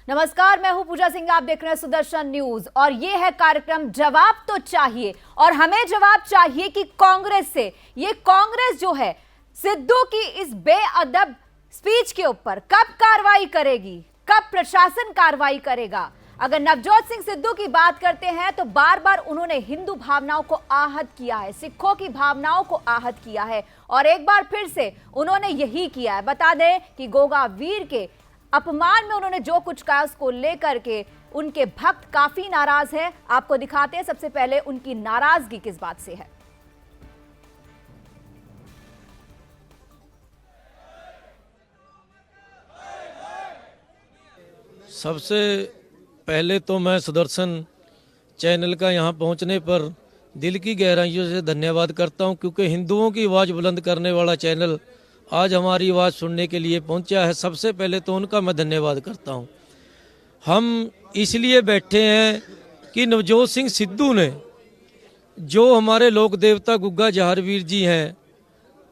नमस्कार, मैं हूं पूजा सिंह। आप देख रहे हैं सुदर्शन न्यूज और ये है कार्यक्रम जवाब तो चाहिए। और हमें जवाब चाहिए कि कांग्रेस से, ये कांग्रेस जो है सिद्धू की इस बेअदब स्पीच के ऊपर कब कार्रवाई करेगी, कब प्रशासन कार्रवाई करेगा। अगर नवजोत सिंह सिद्धू की बात करते हैं तो बार बार उन्होंने हिंदू भावनाओं को आहत किया है, सिखों की भावनाओं को आहत किया है और एक बार फिर से उन्होंने यही किया है। बता दें कि गोगा वीर के अपमान में उन्होंने जो कुछ कहा उसको लेकर के उनके भक्त काफी नाराज हैं। आपको दिखाते हैं सबसे पहले उनकी नाराजगी किस बात से है। सबसे पहले तो मैं सुदर्शन चैनल का यहाँ पहुँचने पर दिल की गहराइयों से धन्यवाद करता हूँ, क्योंकि हिंदुओं की आवाज़ बुलंद करने वाला चैनल आज हमारी आवाज़ सुनने के लिए पहुंचा है। सबसे पहले तो उनका मैं धन्यवाद करता हूं। हम इसलिए बैठे हैं कि नवजोत सिंह सिद्धू ने जो हमारे लोक देवता गुग्गा जहारवीर जी हैं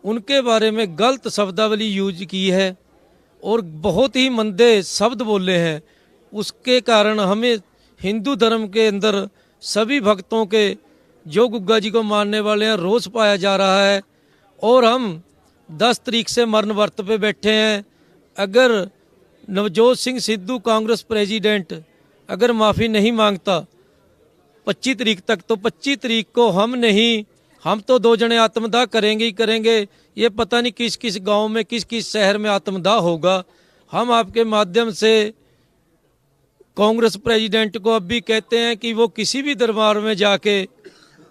उनके बारे में गलत शब्दावली यूज की है और बहुत ही मंदे शब्द बोले हैं। उसके कारण हमें हिंदू धर्म के अंदर सभी भक्तों के जो गुग्गा जी को मानने वाले हैं रोष पाया जा रहा है और हम 10 तारीख से मरण वर्त पे बैठे हैं। अगर नवजोत सिंह सिद्धू कांग्रेस प्रेसिडेंट अगर माफ़ी नहीं मांगता 25 तारीख तक, तो 25 तारीख को हम तो 2 जने आत्मदाह करेंगे ही करेंगे। ये पता नहीं किस किस गांव में किस किस शहर में आत्मदाह होगा। हम आपके माध्यम से कांग्रेस प्रेसिडेंट को अब भी कहते हैं कि वो किसी भी दरबार में जाके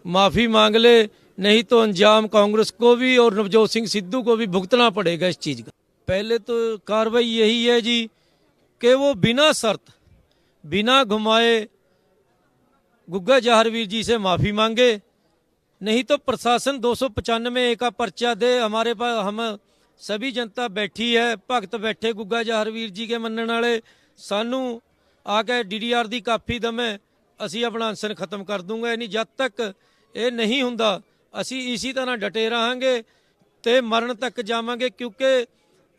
माफ़ी मांग ले, नहीं तो अंजाम कांग्रेस को भी और नवजोत सिंह सिद्धू को भी भुगतना पड़ेगा इस चीज़ का। पहले तो कार्रवाई यही है जी कि वो बिना शर्त बिना घुमाए गुग्गा जहारवीर जी से माफ़ी मांगे, नहीं तो प्रशासन 295 का पर्चा दे। हमारे पास हम सभी जनता बैठी है, भगत बैठे गुग्गा जहारवीर जी के मनने वाले, सानू आके DDR दी कापी दमे, असी अपना अनशन खत्म कर दूंगा। नहीं जब तक ये नहीं हुंदा ਅਸੀਂ ਇਸੇ ਤਰ੍ਹਾਂ ਡਟੇ ਰਹਾਂਗੇ ਤੇ ਮਰਨ ਤੱਕ ਜਾਵਾਂਗੇ, ਕਿਉਂਕਿ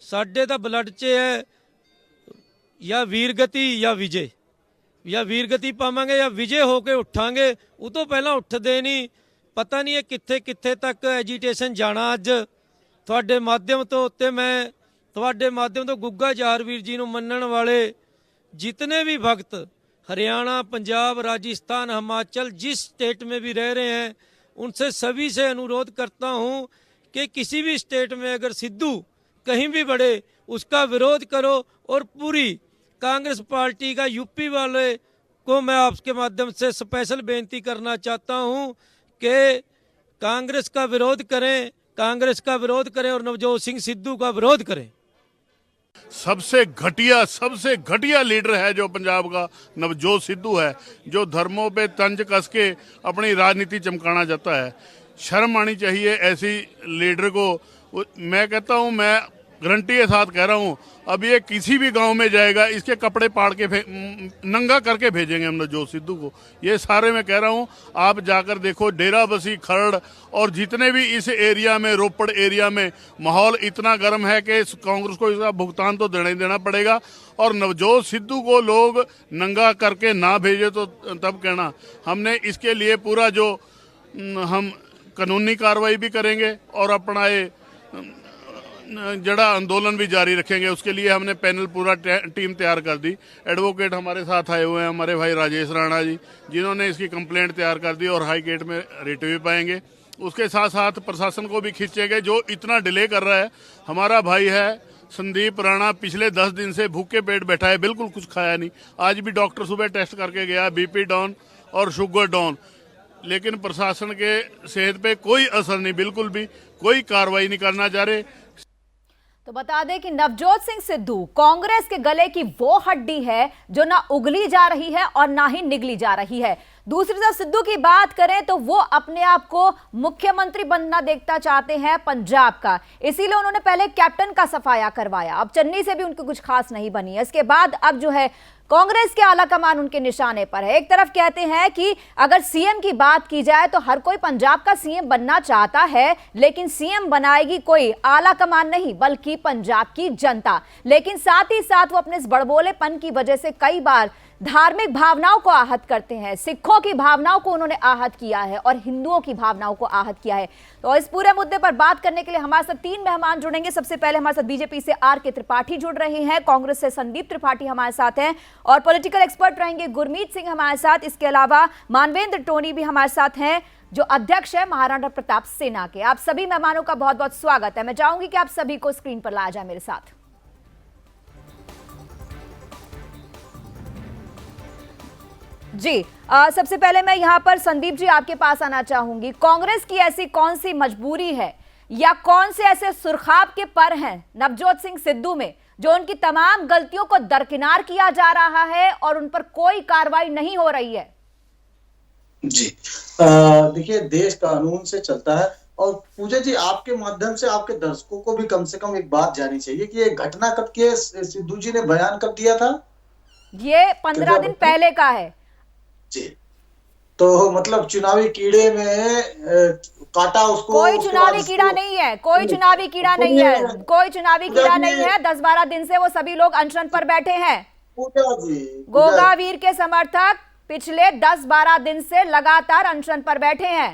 ਸਾਡੇ ਦਾ ਬਲੱਡ 'ਚ ਹੈ ਜਾਂ ਵੀਰਗਤੀ ਜਾਂ ਵਿਜੇ, ਜਾਂ ਵੀਰਗਤੀ ਪਾਵਾਂਗੇ ਜਾਂ ਵਿਜੇ ਹੋ ਕੇ ਉੱਠਾਂਗੇ। ਉਹ ਤੋਂ ਪਹਿਲਾਂ ਉੱਠਦੇ ਨਹੀਂ। ਪਤਾ ਨਹੀਂ ਇਹ ਕਿੱਥੇ ਕਿੱਥੇ ਤੱਕ ਐਜੀਟੇਸ਼ਨ ਜਾਣਾ। ਅੱਜ ਤੁਹਾਡੇ ਮਾਧਿਅਮ ਤੋਂ ਤੇ ਮੈਂ ਤੁਹਾਡੇ ਮਾਧਿਅਮ ਤੋਂ ਗੁੱਗਾ ਜਹਾਰवीर जी ਨੂੰ ਮੰਨਣ ਵਾਲੇ जितने भी भक्त हरियाणा, पंजाब, राजस्थान, हिमाचल, जिस स्टेट में भी रह रहे हैं, उनसे सभी से अनुरोध करता हूं कि किसी भी स्टेट में अगर सिद्धू कहीं भी बढ़े उसका विरोध करो। और पूरी कांग्रेस पार्टी का यूपी वाले को मैं आपके माध्यम से स्पेशल बेनती करना चाहता हूं कि कांग्रेस का विरोध करें और नवजोत सिंह सिद्धू का विरोध करें। सबसे घटिया लीडर है जो पंजाब का नवजोत सिद्धू है, जो धर्मों पे तंज कस के अपनी राजनीति चमकाना चाहता है। शर्म आनी चाहिए ऐसी लीडर को। मैं कहता हूं, मैं गारंटी के साथ कह रहा हूं, अब ये किसी भी गांव में जाएगा इसके कपड़े पाड़ के नंगा करके भेजेंगे हम नवजोत सिद्धू को। ये सारे मैं कह रहा हूं, आप जाकर देखो डेरा बसी, खरड़ और जितने भी इस एरिया में, रोपड़ एरिया में माहौल इतना गर्म है कि कांग्रेस को इसका भुगतान तो देना पड़ेगा। और नवजोत सिद्धू को लोग नंगा करके ना भेजे तो तब कहना। हमने इसके लिए पूरा जो हम कानूनी कार्रवाई भी करेंगे और अपना ये जड़ा आंदोलन भी जारी रखेंगे। उसके लिए हमने पैनल पूरा टीम तैयार कर दी। एडवोकेट हमारे साथ आए हुए हैं, हमारे भाई राजेश राणा जी, जिन्होंने इसकी कंप्लेंट तैयार कर दी और हाई कोर्ट में रिट भी पाएंगे। उसके साथ साथ प्रशासन को भी खींचेंगे जो इतना डिले कर रहा है। हमारा भाई है संदीप राणा, पिछले 10 दिन से भूखे पेट बैठा है, बिल्कुल कुछ खाया नहीं। आज भी डॉक्टर सुबह टेस्ट करके गया, BP डाउन और शुगर डाउन, लेकिन प्रशासन के सेहत पे कोई असर नहीं, बिल्कुल भी कोई कार्रवाई नहीं करना चाह रहे। तो बता दें कि नवजोत सिंह सिद्धू कांग्रेस के गले की वो हड्डी है जो ना उगली जा रही है और ना ही निगली जा रही है। दूसरी तरफ सिद्धू की बात करें तो वो अपने आप को मुख्यमंत्री बनना देखना चाहते हैं पंजाब का, इसीलिए उन्होंने पहले कैप्टन का सफाया करवाया। अब चन्नी से भी उनकी कुछ खास नहीं बनी है। इसके बाद अब जो है कांग्रेस के आला कमान उनके निशाने पर है। एक तरफ कहते हैं कि अगर सीएम की बात की जाए तो हर कोई पंजाब का सीएम बनना चाहता है, लेकिन सीएम बनाएगी कोई आला कमान नहीं बल्कि पंजाब की जनता। लेकिन साथ ही साथ वो अपने इस बड़बोलेपन की वजह से कई बार धार्मिक भावनाओं को आहत करते हैं। सिखों की भावनाओं को उन्होंने आहत किया है और हिंदुओं की भावनाओं को आहत किया है। तो इस पूरे मुद्दे पर बात करने के लिए हमारे साथ 3 मेहमान जुड़ेंगे। सबसे पहले हमारे साथ बीजेपी से आर.के. त्रिपाठी जुड़ रहे हैं, कांग्रेस से संदीप त्रिपाठी हमारे साथ हैं और पॉलिटिकल एक्सपर्ट रहेंगे गुरमीत सिंह हमारे साथ। इसके अलावा मानवेंद्र टोनी भी हमारे साथ हैं जो अध्यक्ष है महाराणा प्रताप सेना के। आप सभी मेहमानों का बहुत बहुत स्वागत है। मैं चाहूंगी कि आप सभी को स्क्रीन पर लाया जाए मेरे साथ। जी सबसे पहले मैं यहां पर संदीप जी आपके पास आना चाहूंगी। कांग्रेस की ऐसी कौन सी मजबूरी है या कौन से ऐसे सुरखाब के पर हैं नवजोत सिंह सिद्धू में जो उनकी तमाम गलतियों को दरकिनार किया जा रहा है और उन पर कोई कार्रवाई नहीं हो रही है? जी देखिए, देश कानून से चलता है और पूजा जी आपके माध्यम से आपके दर्शकों को भी कम से कम एक बात जानी चाहिए कि ये घटना कब की है? सिद्धू जी ने बयान कब दिया था? ये 15 दिन पहले का है जी। तो मतलब चुनावी कीड़े में काटा उसको। कोई चुनावी कीड़ा नहीं है, कोई चुनावी कीड़ा नहीं है, कोई चुनावी कीड़ा नहीं है। 10-12 दिन से वो सभी लोग अनशन पर बैठे हैं। पूजा जी, गोगा वीर के समर्थक पिछले 10-12 दिन से लगातार अनशन पर बैठे हैं।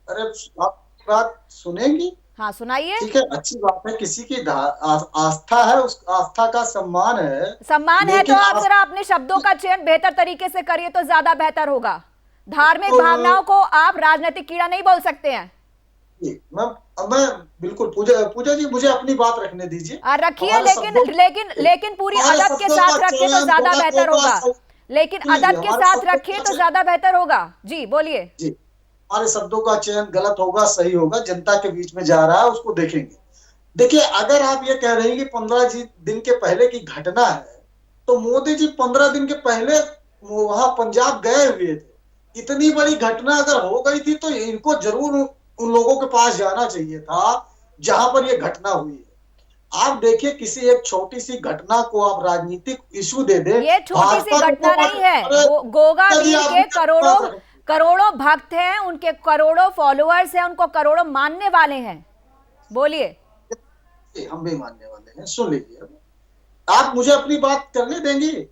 अरे आप बात सुनेंगी? हाँ सुनाइए। ठीक है, अच्छी बात है, किसी की आस्था है, उस आस्था का सम्मान है। सम्मान है तो आप जरा अपने शब्दों का चयन बेहतर तरीके से करिए तो ज्यादा बेहतर होगा। धार्मिक भावनाओं को आप राजनीतिक कीड़ा नहीं बोल सकते हैं। मैं बिल्कुल पूजा जी मुझे अपनी बात रखने दीजिए। रखिए, लेकिन पूरी अदब के साथ रखिए तो ज्यादा बेहतर होगा। लेकिन अदब के साथ रखिए तो ज्यादा बेहतर होगा। जी बोलिए। जी, हमारे शब्दों का चयन गलत होगा सही होगा, जनता के बीच में जा रहा है उसको देखेंगे। देखिए, अगर आप ये कह रहे हैं कि 15 दिन के पहले की घटना है तो मोदी जी 15 दिन के पहले वहां पंजाब गए हुए थे। इतनी बड़ी घटना अगर हो गई थी तो इनको जरूर उन लोगों के पास जाना चाहिए था जहां पर ये घटना हुई है। आप देखिए, किसी एक छोटी सी घटना को आप राजनीतिक इशू दे दे। ये छोटी सी घटना नहीं है। गोगा वीर के करोड़ों भक्त हैं, उनके करोड़ों फॉलोअर्स हैं, उनको करोड़ों मानने वाले हैं। बोलिए। हम भी मानने वाले हैं, सुन लीजिए। आप मुझे अपनी बात करने देंगी?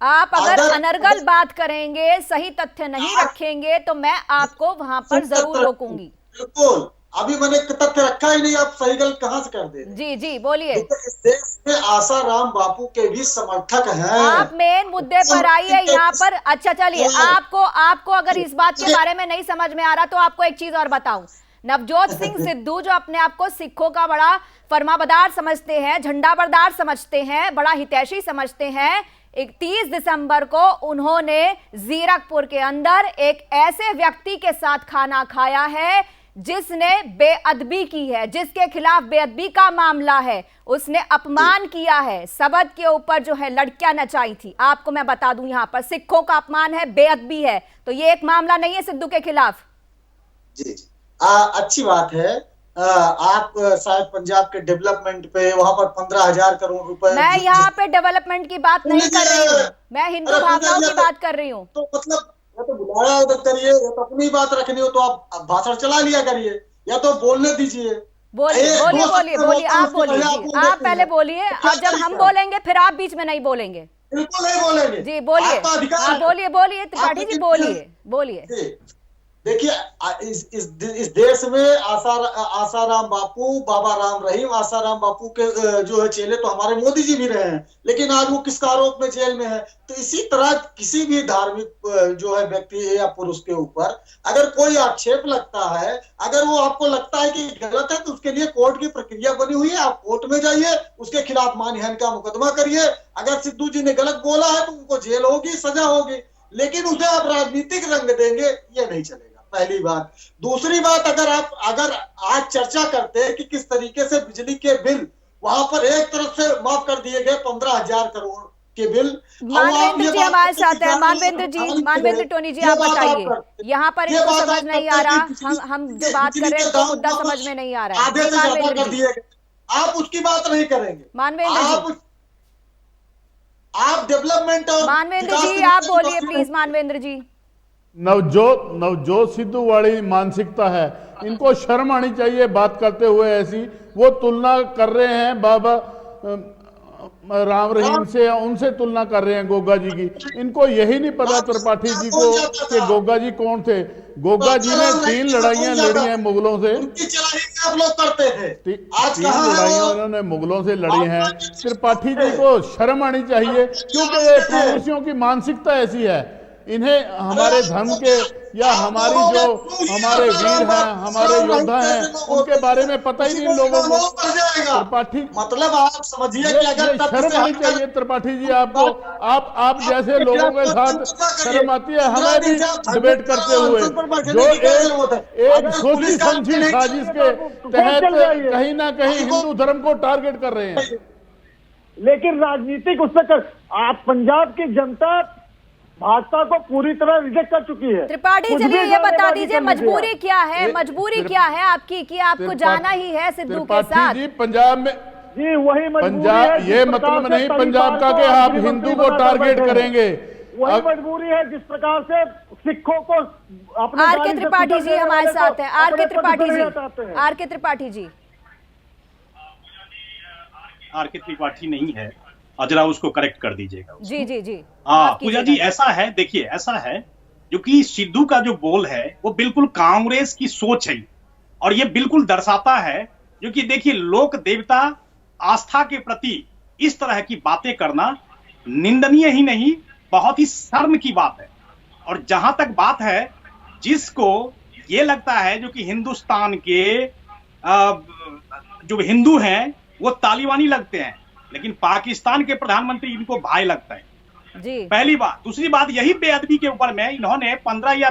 आप अगर अनर्गल बात करेंगे, सही तथ्य नहीं रखेंगे तो मैं आपको वहां पर जरूर रोकूंगी। बिल्कुल, अभी मैंने तथ्य रखा ही नहीं, आप सही गलत कहां से कर दे रहे? जी जी बोलिए। इस देश में आसाराम बापू के भी समर्थक हैं। आप मेन मुद्दे पर आइए यहाँ पर। अच्छा चलिए, आपको अगर इस बात के बारे में नहीं समझ में आ रहा तो आपको एक चीज और बताऊं। नवजोत सिंह सिद्धू जो अपने आप को सिखों का बड़ा फरमाबरदार समझते हैं, झंडा बरदार समझते हैं, बड़ा हितैषी समझते हैं, 31 दिसंबर को उन्होंने जीरकपुर के अंदर एक ऐसे व्यक्ति के साथ खाना खाया है जिसने बेअदबी की है, जिसके खिलाफ बेअदबी का मामला है, उसने अपमान किया है, सबद के ऊपर जो है लड़कियां नचाई थी। आपको मैं बता दूं, यहां पर सिखों का अपमान है, बेअदबी है, तो ये एक मामला नहीं है सिद्धू के खिलाफ। जी जी, अच्छी बात है। आप शायद पंजाब के डेवलपमेंट पे वहां पर 15,000 करोड़ रुपए। मैं यहाँ पे डेवलपमेंट की बात नहीं कर रही हूँ, मैं हिंदू भावनाओं की बात कर रही हूँ। तो मतलब या तो बुलाया उधर करिए, या तो अपनी बात रखनी हो तो आप भाषण चला लिया करिए, या तो बोलने दीजिए। बोलिए आप बोलिए, आप पहले बोलिए और जब हम बोलेंगे फिर आप बीच में नहीं बोलेंगे। बिल्कुल नहीं बोलेंगे। जी बोलिए, बोलिए त्रिपाठी जी, बोलिए। देखिए, इस देश में आसाराम बापू, बाबा राम रहीम, आसाराम बापू के जो है चेले तो हमारे मोदी जी भी रहे हैं, लेकिन आज वो किसका आरोप में जेल में है। तो इसी तरह किसी भी धार्मिक जो है व्यक्ति या पुरुष के ऊपर अगर कोई आक्षेप लगता है, अगर वो आपको लगता है कि गलत है, तो उसके लिए कोर्ट की प्रक्रिया बनी हुई है। आप कोर्ट में जाइए, उसके खिलाफ मानहानि का मुकदमा करिए। अगर सिद्धू जी ने गलत बोला है तो उनको जेल होगी, सजा होगी, लेकिन उसे आप राजनीतिक रंग देंगे, ये नहीं चलेगा। पहली बात। दूसरी बात, अगर आज चर्चा करते हैं कि किस तरीके से बिजली के बिल वहां पर एक तरफ से माफ कर दिए गए 15,000 करोड़ के बिल। मानवेंद्र जी हमारे साथ है। मानवेंद्र टोनी जी, आप बताइए, यहाँ पर इनको समझ नहीं आ रहा, हम जो बात कर रहे हैं तो मुद्दा समझ में नहीं आ रहा है। आधे से ज्यादा कर दिए गए, आप उसकी बात नहीं करेंगे। मानवेंद्र जी आप डेवलपमेंट और मानवेंद्र विकास जी की आप बात बोलिए करते हैं। प्लीज, मानवेंद्र जी। नवजोत सिद्धू वाली मानसिकता है, इनको शर्म आनी चाहिए बात करते हुए ऐसी। वो तुलना कर रहे हैं बाबा राम रहीम से, उनसे तुलना कर रहे हैं गोगा जी की। इनको यही नहीं पता त्रिपाठी जी को कि गोगा जी कौन थे। गोगा जी ने 3 लड़ाइयां लड़ी हैं मुगलों से, उनकी चलाई में आप लोग करते थे। आज 3 कहाँ है लड़ाइयां वो? उन्होंने मुगलों से लड़ी हैं। त्रिपाठी जी को शर्म आनी चाहिए, क्योंकि ये कांग्रेसियों की मानसिकता ऐसी है। इन्हें हमारे धर्म के या हमारी जो हमारे वीर हैं, हमारे योद्धा हैं, उनके बारे में पता ही नहीं लोगों को। त्रिपाठी मतलब आप समझिए कि अगर ये शर्म आनी चाहिए त्रिपाठी जी आपको। आप जैसे लोगों के साथ शर्म आती है हमें भी डिबेट करते हुए, जो एक सोची समझी साजिश के तहत कहीं ना कहीं हिंदू धर्म को टारगेट कर रहे हैं। लेकिन राजनीतिक उससे आप पंजाब की जनता भाजपा को पूरी तरह रिजेक्ट कर चुकी है। त्रिपाठी कुछ चलिए भी ये बता बयानबाजी दीजिए करने दिया। मजबूरी क्या है, मजबूरी क्या है आपकी कि आपको जाना ही है सिद्धू के त्रिपाठी साथ? जी पंजाब में, जी वही मजबूरी पंजाब है, ये जिस प्रकार मतलब से नहीं तलीबान पंजाब का को कि आप गृह हिंदू मंत्री को बनाकर टारगेट बैठे हैं। करेंगे। वही अब मजबूरी है जिस प्रकार से सिखों को अपने आर के त्रिपाठी जी हमारे साथ हैं। आर के त्रिपाठी जी, आर के त्रिपाठी जी। आर के त्रिपाठी नहीं है, जरा उसको करेक्ट कर दीजिएगा। जी जी जी हाँ माफ पूजा कीजिएगा। जी, ऐसा है, देखिए ऐसा है जो कि सिद्धू का जो बोल है वो बिल्कुल कांग्रेस की सोच है, और ये बिल्कुल दर्शाता है जो कि देखिए लोक देवता आस्था के प्रति इस तरह की बातें करना निंदनीय ही नहीं, बहुत ही शर्म की बात है। और जहां तक बात है, जिसको ये लगता है जो कि हिंदुस्तान के जो हिंदू हैं वो तालिबानी लगते हैं, लेकिन पाकिस्तान के प्रधानमंत्री इनको भाई लगता है। जी पहली बात। दूसरी बात, यही बेअदबी के ऊपर में इन्होंने 15 या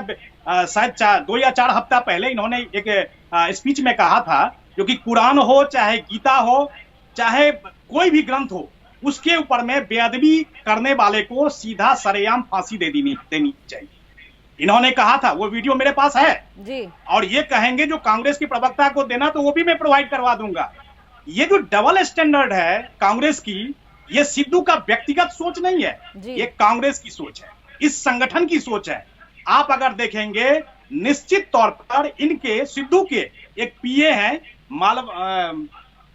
शायद 2 या 4 हफ्ता पहले इन्होंने एक स्पीच में कहा था जो कि कुरान हो चाहे गीता हो चाहे कोई भी ग्रंथ हो, उसके ऊपर में बेअदबी करने वाले को सीधा सरेआम फांसी देनी चाहिए। इन्होंने कहा था, वो वीडियो मेरे पास है जी। और ये कहेंगे जो कांग्रेस के प्रवक्ता को देना तो वो भी मैं प्रोवाइड करवा दूंगा। ये जो डबल स्टैंडर्ड है कांग्रेस की, ये सिद्धू का व्यक्तिगत सोच नहीं है, ये कांग्रेस की सोच है, इस संगठन की सोच है। आप अगर देखेंगे निश्चित तौर पर इनके सिद्धू के एक पीए हैं,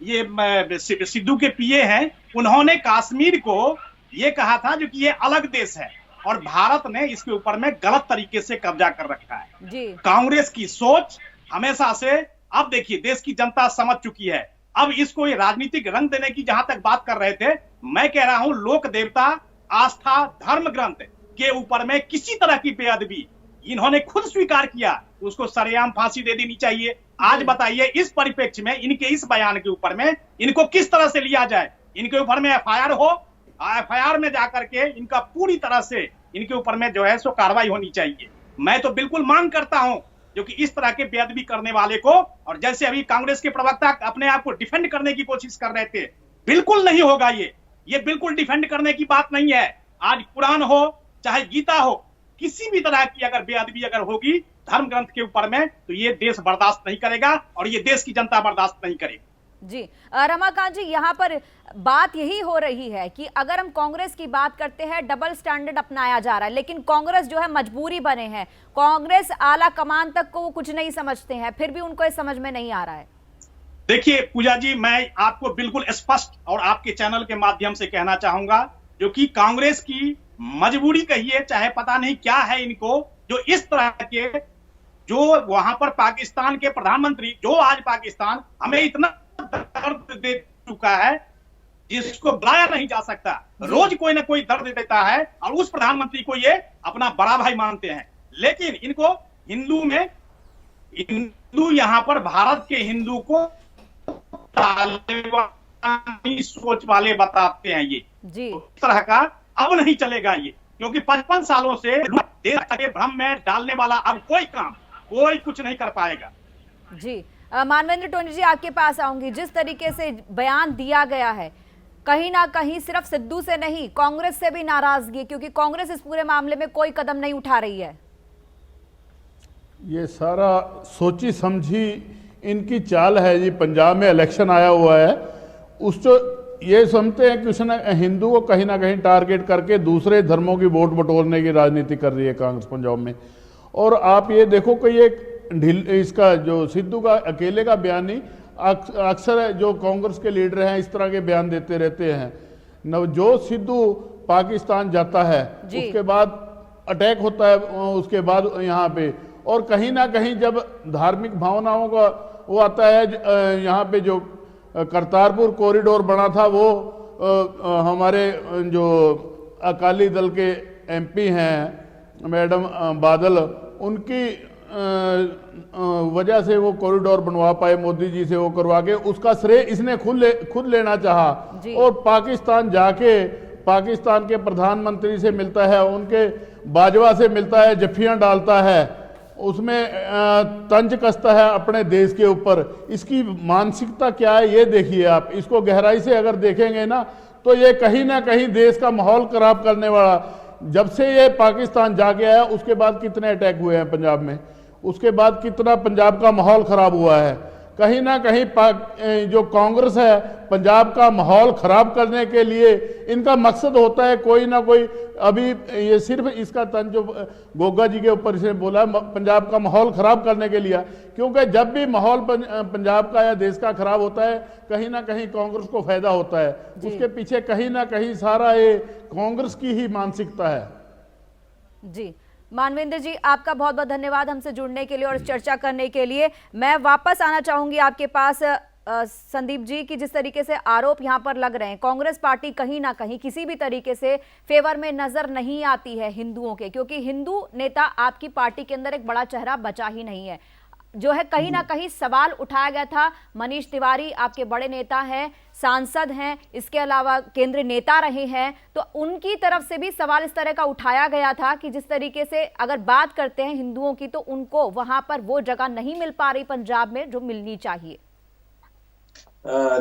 ये सिद्धू के पीए हैं, उन्होंने कश्मीर को ये कहा था जो कि ये अलग देश है और भारत ने इसके ऊपर में गलत तरीके से कब्जा कर रखा है। जी कांग्रेस की सोच हमेशा से, अब देखिए देश की जनता समझ चुकी है। अब इसको ये राजनीतिक रंग देने की जहां तक बात कर रहे थे, मैं कह रहा हूं लोक देवता आस्था धर्म ग्रंथ के ऊपर में किसी तरह की बेअदबी इन्होंने खुद स्वीकार किया, उसको सरेआम फांसी दे देनी चाहिए। आज बताइए इस परिप्रेक्ष्य में इनके इस बयान के ऊपर में इनको किस तरह से लिया जाए? इनके ऊपर में एफआईआर हो, एफआईआर में जाकर के इनका पूरी तरह से इनके ऊपर में जो है सो कार्रवाई होनी चाहिए। मैं तो बिल्कुल मांग करता हूं जो कि इस तरह के बेअदबी करने वाले को, और जैसे अभी कांग्रेस के प्रवक्ता अपने आप को डिफेंड करने की कोशिश कर रहे थे, बिल्कुल नहीं होगा ये बिल्कुल डिफेंड करने की बात नहीं है। आज कुरान हो चाहे गीता हो, किसी भी तरह की अगर बेअदबी अगर होगी धर्म ग्रंथ के ऊपर में, तो ये देश बर्दाश्त नहीं करेगा और ये देश की जनता बर्दाश्त नहीं करेगी। जी रमाकांत जी, यहाँ पर बात यही हो रही है कि अगर हम कांग्रेस की बात करते हैं, डबल स्टैंडर्ड अपनाया जा रहा है, लेकिन कांग्रेस जो है मजबूरी बने हैं, कांग्रेस आला कमान तक को वो कुछ नहीं समझते हैं, फिर भी उनको ये समझ में नहीं आ रहा है। देखिए पूजा जी, मैं आपको बिल्कुल स्पष्ट और आपके चैनल के माध्यम से कहना चाहूंगा जो कि कांग्रेस की मजबूरी कहिए चाहे पता नहीं क्या है इनको, जो इस तरह के जो वहां पर पाकिस्तान के प्रधानमंत्री, जो आज पाकिस्तान हमें इतना दर्द दे चुका है जिसको बुलाया नहीं जा सकता, रोज कोई ना कोई दर्द देता है और उस प्रधानमंत्री को ये अपना बड़ा भाई मानते हैं। लेकिन इनको हिंदू यहाँ पर भारत के हिंदू को तालिबानी सोच वाले बताते हैं। ये जी इस तरह का अब नहीं चलेगा ये, क्योंकि 55 सालों से देश के भ्रम में डालने वाला अब कोई कुछ नहीं कर पाएगा। जी मानवेंद्र टोनी जी, आपके पास आऊंगी। जिस तरीके से बयान दिया गया है, कहीं ना कहीं सिर्फ सिद्धू से नहीं कांग्रेस से भी नाराजगी, क्योंकि कांग्रेस इस पूरे मामले में कोई कदम नहीं उठा रही है। ये सारा सोची समझी इनकी चाल है जी। पंजाब में इलेक्शन आया हुआ है, ये समझते हैं कि उसने हिंदू को कहीं ना कहीं टारगेट करके दूसरे धर्मों की वोट बटोरने की राजनीति कर रही है कांग्रेस पंजाब में। और आप ये देखो कि ये इसका जो सिद्धू का अकेले का बयान नहीं, अक्सर जो कांग्रेस के लीडर हैं इस तरह के बयान देते रहते हैं। नवजोत सिद्धू पाकिस्तान जाता है, उसके बाद अटैक होता है, उसके बाद यहाँ पे, और कहीं ना कहीं जब धार्मिक भावनाओं का वो आता है, यहाँ पे जो करतारपुर कॉरिडोर बना था वो हमारे जो अकाली दल के एमपी हैं मैडम बादल, उनकी वजह से वो कॉरिडोर बनवा पाए, मोदी जी से वो करवा के, उसका श्रेय इसने खुद लेना चाहा। और पाकिस्तान जाके पाकिस्तान के प्रधानमंत्री से मिलता है, उनके बाजवा से मिलता है, जफ्फियां डालता है, उसमें तंज कसता है अपने देश के ऊपर। इसकी मानसिकता क्या है ये देखिए आप, इसको गहराई से अगर देखेंगे ना तो ये कहीं ना कहीं देश का माहौल खराब करने वाला। जब से ये पाकिस्तान जाके आया उसके बाद कितने अटैक हुए हैं पंजाब में, उसके बाद कितना पंजाब का माहौल खराब हुआ है। कहीं ना कहीं जो कांग्रेस है पंजाब का माहौल खराब करने के लिए इनका मकसद होता है कोई ना कोई। अभी ये सिर्फ इसका तंज जो गोगा जी के ऊपर इसने बोला पंजाब का माहौल खराब करने के लिए, क्योंकि जब भी माहौल पंजाब का या देश का खराब होता है कहीं ना कहीं कांग्रेस को फायदा होता है। उसके पीछे कहीं ना कहीं सारा ये कांग्रेस की ही मानसिकता है। जी मानवेंद्र जी, आपका बहुत बहुत धन्यवाद हमसे जुड़ने के लिए और चर्चा करने के लिए। मैं वापस आना चाहूंगी आपके पास संदीप जी की जिस तरीके से आरोप यहां पर लग रहे हैं, कांग्रेस पार्टी कहीं ना कहीं किसी भी तरीके से फेवर में नजर नहीं आती है हिंदुओं के, क्योंकि हिंदू नेता आपकी पार्टी के अंदर एक बड़ा चेहरा बचा ही नहीं है। जो है कहीं ना कहीं सवाल उठाया गया था, मनीष तिवारी आपके बड़े नेता हैं, सांसद हैं, इसके अलावा केंद्रीय नेता रहे हैं, तो उनकी तरफ से भी सवाल इस तरह का उठाया गया था कि जिस तरीके से अगर बात करते हैं हिंदुओं की तो उनको वहां पर वो जगह नहीं मिल पा रही पंजाब में जो मिलनी चाहिए।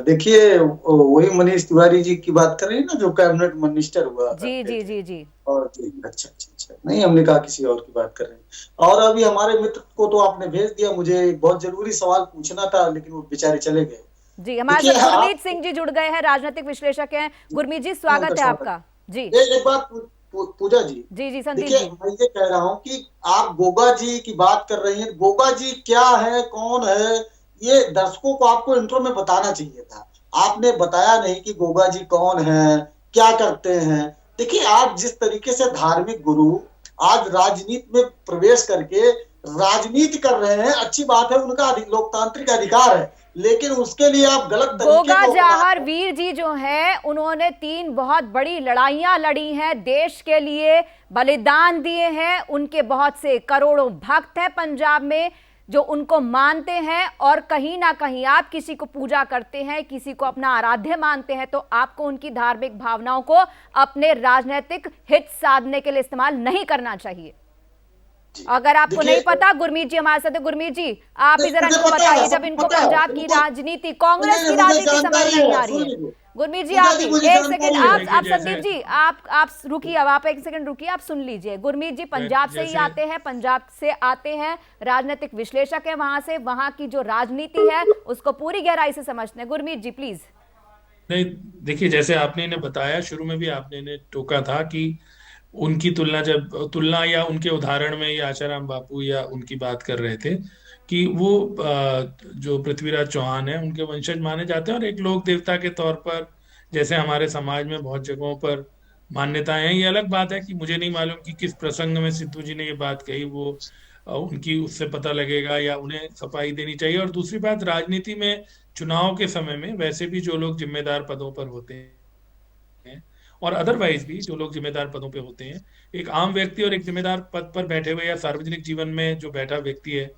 देखिए वही मनीष तिवारी जी की बात कर रही है ना, जो कैबिनेट मिनिस्टर हुआ। जी जी जी जी और जी अच्छा अच्छा अच्छा, नहीं हमने कहा किसी और की बात कर रहे हैं। और अभी हमारे मित्र को तो आपने भेज दिया, मुझे बहुत जरूरी सवाल पूछना था लेकिन वो बेचारे चले गए। जी हमारे साथ गुरमीत सिंह जी जुड़ गए हैं, राजनीतिक विश्लेषक हैं। गुरमीत जी स्वागत है आपका। जी एक बात पूजा जी। जी जी संदीप देखिए जी, मैं ये कह रहा हूँ कि आप गोगा जी की बात कर रही हैं, गोगा जी क्या है कौन है ये दर्शकों को आपको इंट्रो में बताना चाहिए था। आपने बताया नहीं कि गोगा जी कौन है, क्या करते हैं। देखिए आज जिस तरीके से धार्मिक गुरु आज राजनीति में प्रवेश करके राजनीति कर रहे हैं, अच्छी बात है, उनका लोकतांत्रिक अधिकार है, लेकिन उसके लिए आप गलत तरीके गोगा जाहर वीर जी जो है उन्होंने 3 बहुत बड़ी लड़ाइयां लड़ी हैं, देश के लिए बलिदान दिए हैं, उनके बहुत से करोड़ों भक्त हैं पंजाब में जो उनको मानते हैं, और कहीं ना कहीं आप किसी को पूजा करते हैं, किसी को अपना आराध्य मानते हैं तो आपको उनकी धार्मिक भावनाओं को अपने राजनीतिक हित साधने के लिए इस्तेमाल नहीं करना चाहिए। अगर आपको नहीं पता, गुरमीत जी हमारे साथ है। गुरमीत जी आप ही जरा इनको बताइए, जब इनको पंजाब की राजनीति, कांग्रेस की राजनीति समझ नहीं आ रही है। गुरमीत जी आप एक सेकंड, आप संदीप जी आप रुकिए, अब आप एक सेकंड रुकिए, आप सुन लीजिए। गुरमीत जी पंजाब से ही आते हैं, पंजाब से आते हैं, राजनीतिक विश्लेषक है वहां से, वहां की जो राजनीति है उसको पूरी गहराई से समझते हैं। गुरमीत जी प्लीज। नहीं देखिए, जैसे आपने ने बताया, शुरू में भी आपने ने टोका था कि उनकी तुलना या उनके उदाहरण में या आशाराम बापू या उनकी बात कर रहे थे कि वो जो पृथ्वीराज चौहान है उनके वंशज माने जाते हैं, और एक लोक देवता के तौर पर जैसे हमारे समाज में बहुत जगहों पर मान्यताएं हैं। ये अलग बात है कि मुझे नहीं मालूम कि किस प्रसंग में सिद्धू जी ने ये बात कही, वो उनकी उससे पता लगेगा या उन्हें सफाई देनी चाहिए। और दूसरी बात, राजनीति में चुनाव के समय में वैसे भी जो लोग जिम्मेदार पदों पर होते हैं और अदरवाइज भी जो लोग जिम्मेदार पदों पे होते हैं, एक आम व्यक्ति और एक जिम्मेदार पद पर बैठे हुए या सार्वजनिक जीवन में जो बैठा व्यक्ति है,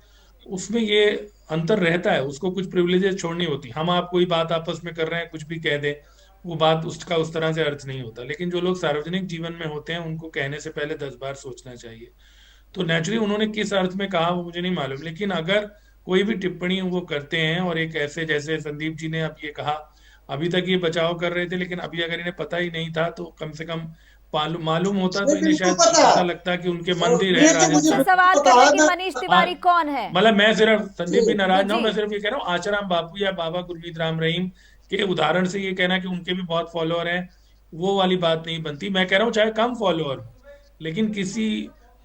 उसमें ये अंतर रहता है। उसको कुछ प्रिविलेजेस छोड़नी होती। हम आप कोई बात आपस में कर रहे हैं, कुछ भी कह दें, वो बात उसका उस तरह से अर्थ नहीं होता। लेकिन जो लोग सार्वजनिक जीवन में होते हैं उनको कहने से पहले 10 बार सोचना चाहिए। तो नेचुरली उन्होंने किस अर्थ में कहा वो मुझे नहीं मालूम, लेकिन अगर कोई भी टिप्पणी वो करते हैं और एक ऐसे, जैसे संदीप जी ने अब ये कहा, अभी तक ये बचाव कर रहे थे, लेकिन अभी अगर इन्हें पता ही नहीं था तो कम से कम मालूम होता तो मुझे इन्हें बिल्कुल शायद पता है। पता लगता कि उनके मंदिर है ये तो मुझे राजस्थान। सवाल पता कर रहे है हैं कि मैं। मनीष तिवारी कौन है। मतलब मैं सिर्फ संदीप भी नाराज ना हो, जी मैं सिर्फ ये कह रहा हूँ आचाराम बापू या बाबा गुरमीत राम रहीम के उदाहरण से ये कहना कि उनके भी बहुत फॉलोअर हैं, वो वाली बात नहीं बनती। मैं कह रहा हूँ चाहे कम फॉलोअर हो, लेकिन किसी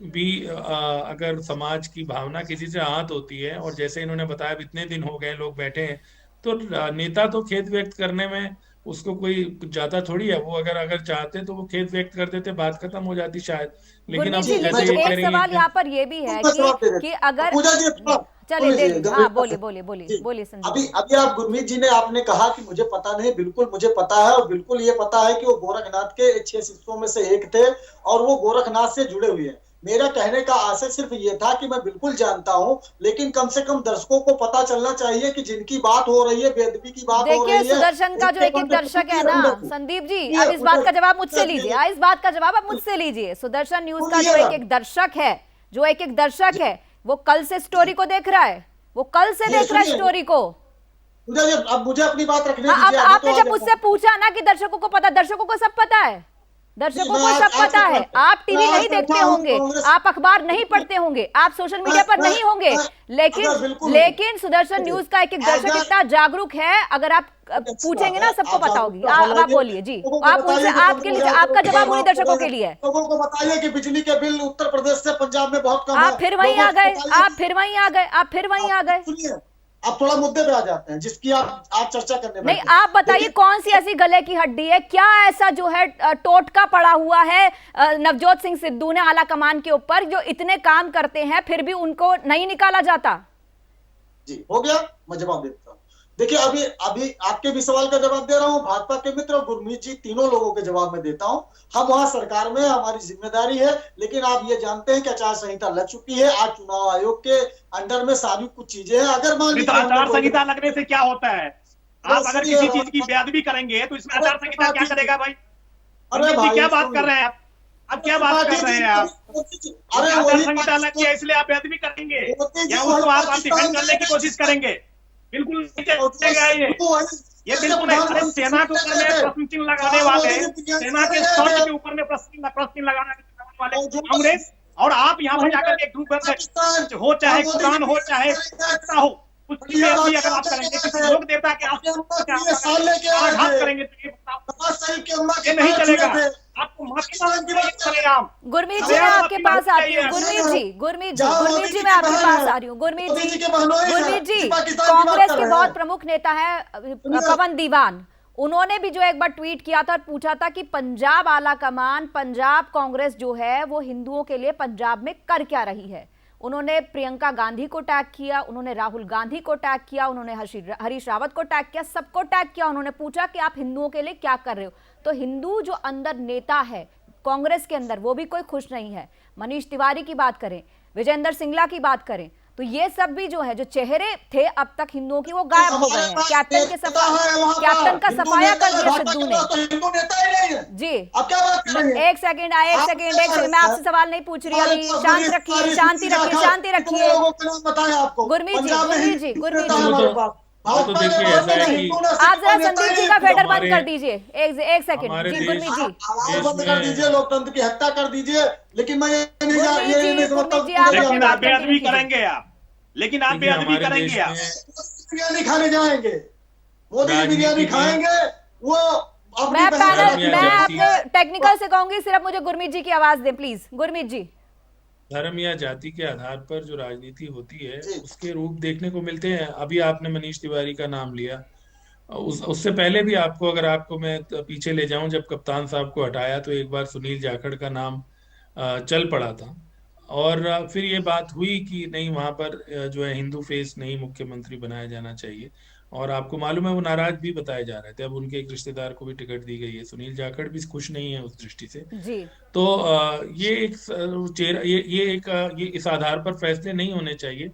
भी अगर समाज की भावना किसी से आहत होती है, और जैसे इन्होंने बताया अब इतने दिन हो गए लोग बैठे हैं, तो नेता तो खेद व्यक्त करने में उसको कोई जाता थोड़ी है। वो अगर अगर चाहते तो वो खेद व्यक्त कर देते, बात खत्म हो जाती शायद। लेकिन गुरमीत अब जी, जी, मैं जैसे लेकिन ये कह एक रही सवाल हैं यहाँ पर ये भी है मैं जवाब दे कि देता हूं। अगर पूजा जी थोड़ा चलिए सुन लीजिए, हाँ गंभीरता बोलिए से। बोलिए बोलिए जी, बोलिए संदीप अभी जी। अभी आप गुरमीत जी ने आपने कहा कि मुझे पता नहीं, बिल्कुल मुझे पता है, और बिल्कुल ये पता है कि वो गोरखनाथ के 6 शिष्यों में से एक थे और वो गोरखनाथ से जुड़े हुए हैं। मेरा कहने का आशय सिर्फ ये था कि मैं बिल्कुल जानता हूं, लेकिन कम से कम दर्शकों को पता चलना चाहिए कि जिनकी बात हो रही है, बेदबी की बात हो देखिए रही है, सुदर्शन का जो इनके एक एक मन में दर्शक है कितनी ना रंगत है। संदीप जी, सुनिए, अब इस बात का जवाब मुझसे सुनिए, लीजिए, इस बात का जवाब आप मुझसे लीजिए। सुदर्शन न्यूज का जो सुनिएगा। एक एक दर्शक है, जो एक एक दर्शक है, वो कल से स्टोरी को देख रहा है, वो कल से ये देख रहा है सुनिए। स्टोरी को। अब मुझे अपनी बात रखने हाँ, अब दीजिए, मैं आपने तो जब आ मुझसे जाता हूं। पूछा ना कि दर्शकों को पता, दर्शकों को सब पता है, दर्शकों मैं को आज सब आपसे पता है। कहता हूं। आप टीवी मैं आज नहीं देखते कहता हूं होंगे, कांग्रेस- आप अखबार नहीं पढ़ते होंगे, आप सोशल मीडिया पर नहीं होंगे, लेकिन अगर बिल्कुल- लेकिन सुदर्शन न्यूज का एक एक दर्शक अगर- इतना जागरूक है, अगर आप पूछेंगे ना सबको पता होगी। अब आप बोलिए जी, आप उनसे, आपके लिए आपका जवाब उन्हीं दर्शकों के लिए है। लोगों को बताइए कि बिजली के बिल उत्तर प्रदेश से पंजाब में बहुत कम है। आप फिर वहीं आ गए, आप फिर वहीं आ गए, आप फिर वहीं आ गए। सुनिए, आप थोड़ा मुद्दे पे आ जाते हैं जिसकी आप चर्चा करने नहीं, बैठे हैं। आप बताइए लेकिन- कौन सी ऐसी गले की हड्डी है, क्या ऐसा जो है टोटका पड़ा हुआ है नवजोत सिंह सिद्धू ने आला कमान के ऊपर, जो इतने काम करते हैं फिर भी उनको नहीं निकाला जाता। जी हो गया, मैं जवाब देता हूँ। देखिए, अभी अभी आपके भी सवाल का जवाब दे रहा हूँ, भाजपा के मित्र और गुरमीत जी, तीनों लोगों के जवाब में देता हूँ। हम वहां सरकार में, हमारी जिम्मेदारी है, लेकिन आप ये जानते हैं कि आचार संहिता लग चुकी है। आज चुनाव आयोग के अंडर में सारी कुछ चीजें हैं। अगर मान लीजिए आचार संहिता लगने से क्या होता है? आप अगर किसी चीज की बेअदबी करेंगे तो इसमें आचार संहिता क्या करेगा भाई? अरे जी, भाई, क्या बात कर रहे हैं आप क्या बात कर रहे हैं आप? अरे आचार वही संहिता लग गया इसलिए आप बेअदबी करेंगे या उसको आप डिफेंड करने की कोशिश करेंगे? बिल्कुल नहीं चलेगा ये बिल्कुल नहीं। अरे सेना के ऊपर में प्रश्न चिन्ह लगाने वाले, सेना के शर्ट के ऊपर में प्रश्न चिन्ह लगाने वाले कांग्रेस, और आप यहाँ पर जाकर एक ग्रुप हो, चाहे कुरान हो, चाहे हो, उसकी बेअदबी अगर आप करेंगे, किसी लोक देवता के आघात करेंगे तो ये नहीं चलेगा। आपको माफी मांगेगा। गुरमीत जी, मैं आपके पास आती हूँ। गुरमीत जी मैं आपके पास आ रही हूँ। गुरमीत जी कांग्रेस के बहुत प्रमुख नेता है पवन दीवान, उन्होंने भी जो एक बार ट्वीट किया था और पूछा था कि पंजाब आला कमान, पंजाब कांग्रेस जो है वो हिंदुओं के लिए पंजाब में कर क्या रही है। उन्होंने प्रियंका गांधी को टैग किया, उन्होंने राहुल गांधी को टैग किया, उन्होंने हरीश रावत को टैग किया, सबको टैग किया। उन्होंने पूछा कि आप हिंदुओं के लिए क्या कर रहे हो। तो हिंदू जो अंदर नेता है कांग्रेस के अंदर, वो भी कोई खुश नहीं है। मनीष तिवारी की बात करें, विजयेंद्र सिंगला की बात करें, तो ये सब भी जो है, जो चेहरे थे अब तक हिंदुओं की, वो गायब हो गए हैं। कैप्टन का सफाया कर दिया सिद्धू ने। जी एक सेकंड, मैं आपसे सवाल नहीं पूछ रही अभी, शांत रखिए, शांति रखिए। गुरमीत जी तो देखिए ऐसा है कि आप जरा संदीप जी का फेडर बंद कर दीजिए। एक सेकंड जी, गुरमीत जी बंद कर दीजिए, लोकतंत्र की हत्या कर दीजिए। लेकिन मैं ये नहीं समझता, लेकिन आप बेअदबी करेंगे आप, लेकिन आप बेअदबी करेंगे आप। बिरयानी खाने जाएंगे, मोदी जी बिरयानी खाएंगे, वो मैं आपको टेक्निकल से कहूंगी, सिर्फ मुझे गुरमीत जी की आवाज दे प्लीज। गुरमीत जी, धर्म या जाति के आधार पर जो राजनीति होती है उसके रूप देखने को मिलते हैं। अभी आपने मनीष तिवारी का नाम लिया, उससे पहले भी आपको, अगर आपको मैं पीछे ले जाऊं, जब कप्तान साहब को हटाया तो एक बार सुनील जाखड़ का नाम चल पड़ा था, और फिर ये बात हुई कि नहीं, वहां पर जो है हिंदू फेस नहीं मुख्यमंत्री बनाया जाना चाहिए, और आपको मालूम है वो नाराज भी बताए जा रहे थे। अब उनके एक रिश्तेदार को भी टिकट दी गई है, सुनील जाखड़ भी खुश नहीं है उस दृष्टि से जी। तो ये एक चेहरा, ये इस आधार पर फैसले नहीं होने चाहिए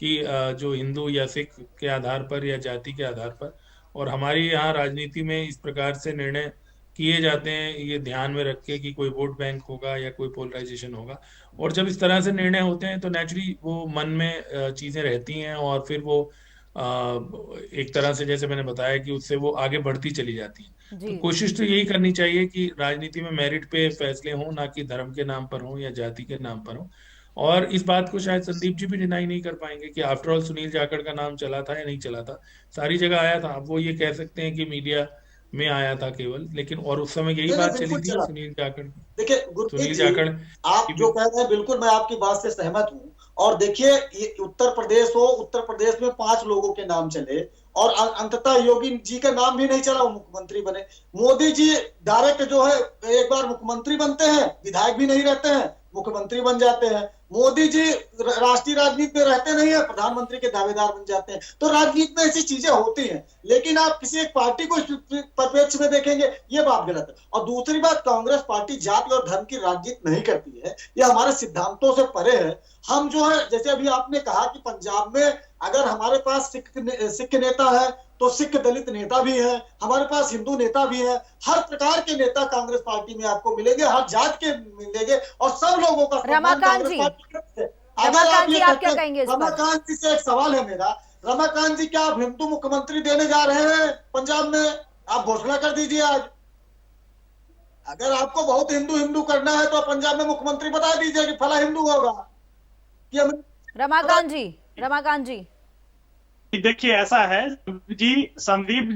कि जो हिंदू या सिख के आधार पर या जाति के आधार पर, और हमारी यहाँ राजनीति में इस प्रकार से निर्णय किए जाते हैं ये ध्यान में रख के कि कोई वोट बैंक होगा या कोई पोलराइजेशन होगा, और जब इस तरह से निर्णय होते हैं तो नेचुरली वो मन में चीजें रहती हैं, और फिर वो एक तरह से जैसे मैंने बताया कि उससे वो आगे बढ़ती चली जाती है। तो जी। कोशिश तो यही करनी चाहिए कि राजनीति में मेरिट पे फैसले हों, ना कि धर्म के नाम पर हों या जाति के नाम पर हों। और इस बात को शायद संदीप जी भी डिनाई नहीं कर पाएंगे कि आफ्टर ऑल सुनील जाखड़ का नाम चला था या नहीं चला था, सारी जगह आया था। अब वो ये कह सकते हैं कि मीडिया में आया था केवल, लेकिन और उस समय यही नहीं, बात चली बिल्कुल थी चला। सुनील जाखड़, देखिए गुरप्रीत सुनील जी, जाखड़ आप की जो भी। कह रहे हैं बिल्कुल मैं आपकी बात से सहमत हूँ। और देखिए ये उत्तर प्रदेश हो, उत्तर प्रदेश में 5 लोगों के नाम चले और अंततः योगी जी का नाम भी नहीं चला, वो मुख्यमंत्री बने। मोदी जी डायरेक्ट जो है एक बार मुख्यमंत्री बनते हैं, विधायक भी नहीं रहते हैं, मुख्यमंत्री बन जाते हैं। मोदी जी राष्ट्रीय राजनीति में रहते नहीं है, प्रधानमंत्री के दावेदार बन जाते हैं। तो राजनीति में ऐसी चीजें होती हैं, लेकिन आप किसी एक पार्टी को परिप्रेक्ष्य में देखेंगे, ये बात गलत है। और दूसरी बात, कांग्रेस पार्टी जाति और धर्म की राजनीति नहीं करती है, ये हमारे सिद्धांतों से परे है। हम जो है, जैसे अभी आपने कहा कि पंजाब में अगर हमारे पास सिख नेता है तो सिख दलित नेता भी है, हमारे पास हिंदू नेता भी है। हर प्रकार के नेता कांग्रेस पार्टी में आपको मिलेंगे, हर जात के मिलेंगे और सब लोगों का सम्मान रमाकांत कांग्रेस जी, पार्टी करती है। अगर रमाकांत आप जी, ये आप कहते क्या हैं, कहेंगे इस पर? रमाकांत जी से एक सवाल है मेरा। रमाकांत जी, क्या आप हिंदू मुख्यमंत्री देने जा रहे हैं पंजाब में? आप घोषणा कर दीजिए आज। अगर आपको बहुत हिंदू हिंदू करना है तो पंजाब में मुख्यमंत्री बता दीजिए कि फला हिंदू होगा। कि हम रमाकांत जी, रमाकांत जी, देखिए ऐसा है संदीप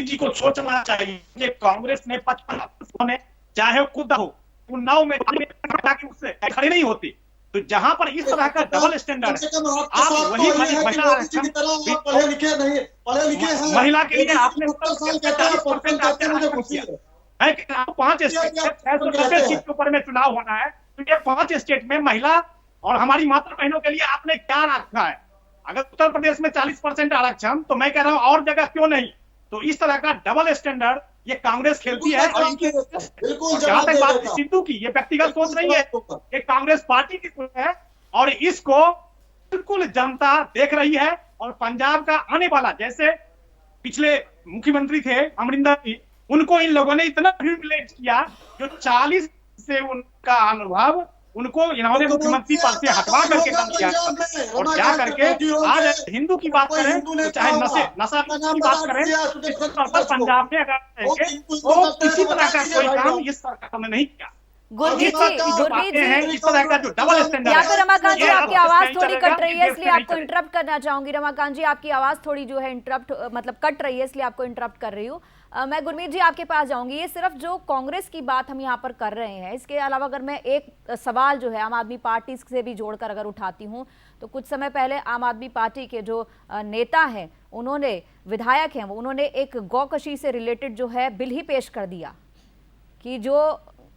जी को सोचना चाहिए कि कांग्रेस ने 55 ने चाहे वो खुद हो, उन्नाव में उससे खड़े नहीं होती। तो जहां पर इस तरह का डबल स्टैंडर्ड है, आप वही महिला आरक्षण पढ़े लिखे नहीं, पढ़े लिखे हैं, महिला के लिए आपने 40% 5 स्टेट 690 सीट के ऊपर में चुनाव होना है, तो ये 5 स्टेट में महिला और हमारी माता बहनों के लिए आपने क्या रखा है? अगर उत्तर प्रदेश में 40% आरक्षण, तो मैं कह रहा हूं और जगह क्यों नहीं? तो इस तरह का डबल स्टैंडर्ड ये कांग्रेस खेलती है। और इनकी जहां तक बात सिद्धू की, ये व्यक्तिगत सोच नहीं है, ये कांग्रेस पार्टी की सोच है और इसको बिल्कुल जनता देख रही है। और पंजाब का आने वाला, जैसे पिछले मुख्यमंत्री थे अमरिंदर जी, उनको इन लोगों ने इतना ह्यूमिलेट किया, जो 40 से उनका अनुभव उनको इन्होंने मुख्यमंत्री पद से हटवा करके काम किया और जा करके आज हिंदू की बात करें तो चाहे नशा की बात करें, पंजाब में अगर तो किसी तरह का कोई काम इस सरकार ने नहीं किया। गुरमीत जी, इस तरह का जो डबल स्टैंडर्ड यहाँ पे रमाकांत जी आपकी आवाज थोड़ी कट रही है, इसलिए आपको है। इंटरप्ट करना चाहूंगी। रमाकांत जी, आपकी आवाज थोड़ी जो है इंटरप्ट मतलब कट रही है, इसलिए आपको इंटरप्ट कर रही हूँ। मैं गुरमीत जी आपके पास जाऊंगी। ये सिर्फ जो कांग्रेस की बात हम यहाँ पर कर रहे हैं, इसके अलावा अगर मैं एक सवाल जो है आम आदमी पार्टी से भी जोड़कर अगर उठाती हूँ, तो कुछ समय पहले आम आदमी पार्टी के जो नेता हैं, उन्होंने विधायक हैं, उन्होंने एक गौकशी से रिलेटेड जो है बिल ही पेश कर दिया कि जो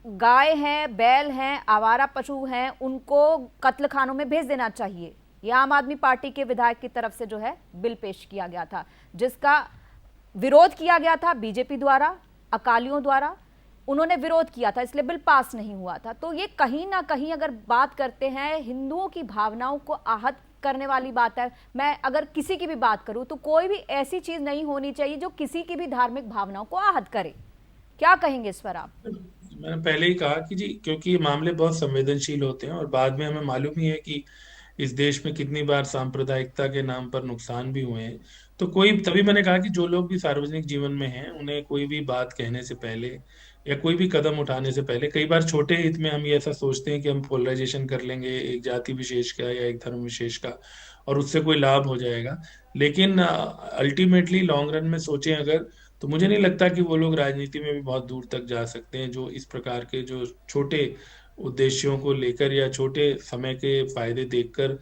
गाय हैं, बैल हैं, आवारा पशु हैं, उनको कत्ल खानों में भेज देना चाहिए। यह आम आदमी पार्टी के विधायक की तरफ से जो है बिल पेश किया गया था, जिसका विरोध किया गया था बीजेपी द्वारा, अकालियों द्वारा। उन्होंने विरोध किया था, इसलिए बिल पास नहीं हुआ था। तो ये कहीं ना कहीं अगर बात करते हैं, हिंदुओं की भावनाओं को आहत करने वाली बात है। मैं अगर किसी की भी बात करूं तो कोई भी ऐसी चीज नहीं होनी चाहिए जो किसी की भी धार्मिक भावनाओं को आहत करे। क्या कहेंगे इस पर आप? मैंने पहले ही कहा कि जी, क्योंकि ये मामले बहुत संवेदनशील होते हैं और बाद में हमें मालूम ही है कि इस देश में कितनी बार सांप्रदायिकता के नाम पर नुकसान भी हुए हैं। तो कोई, तभी मैंने कहा कि जो लोग भी सार्वजनिक जीवन में हैं, उन्हें कोई भी बात कहने से पहले या कोई भी कदम उठाने से पहले, कई बार छोटे हित में हम ये ऐसा सोचते हैं कि हम पोलराइजेशन कर लेंगे एक जाति विशेष का या एक धर्म विशेष का और उससे कोई लाभ हो जाएगा। लेकिन अल्टीमेटली लॉन्ग रन में सोचें अगर, तो मुझे नहीं लगता कि वो लोग राजनीति में भी बहुत दूर तक जा सकते हैं जो इस प्रकार के जो छोटे उद्देश्यों को लेकर या छोटे समय के फायदे देखकर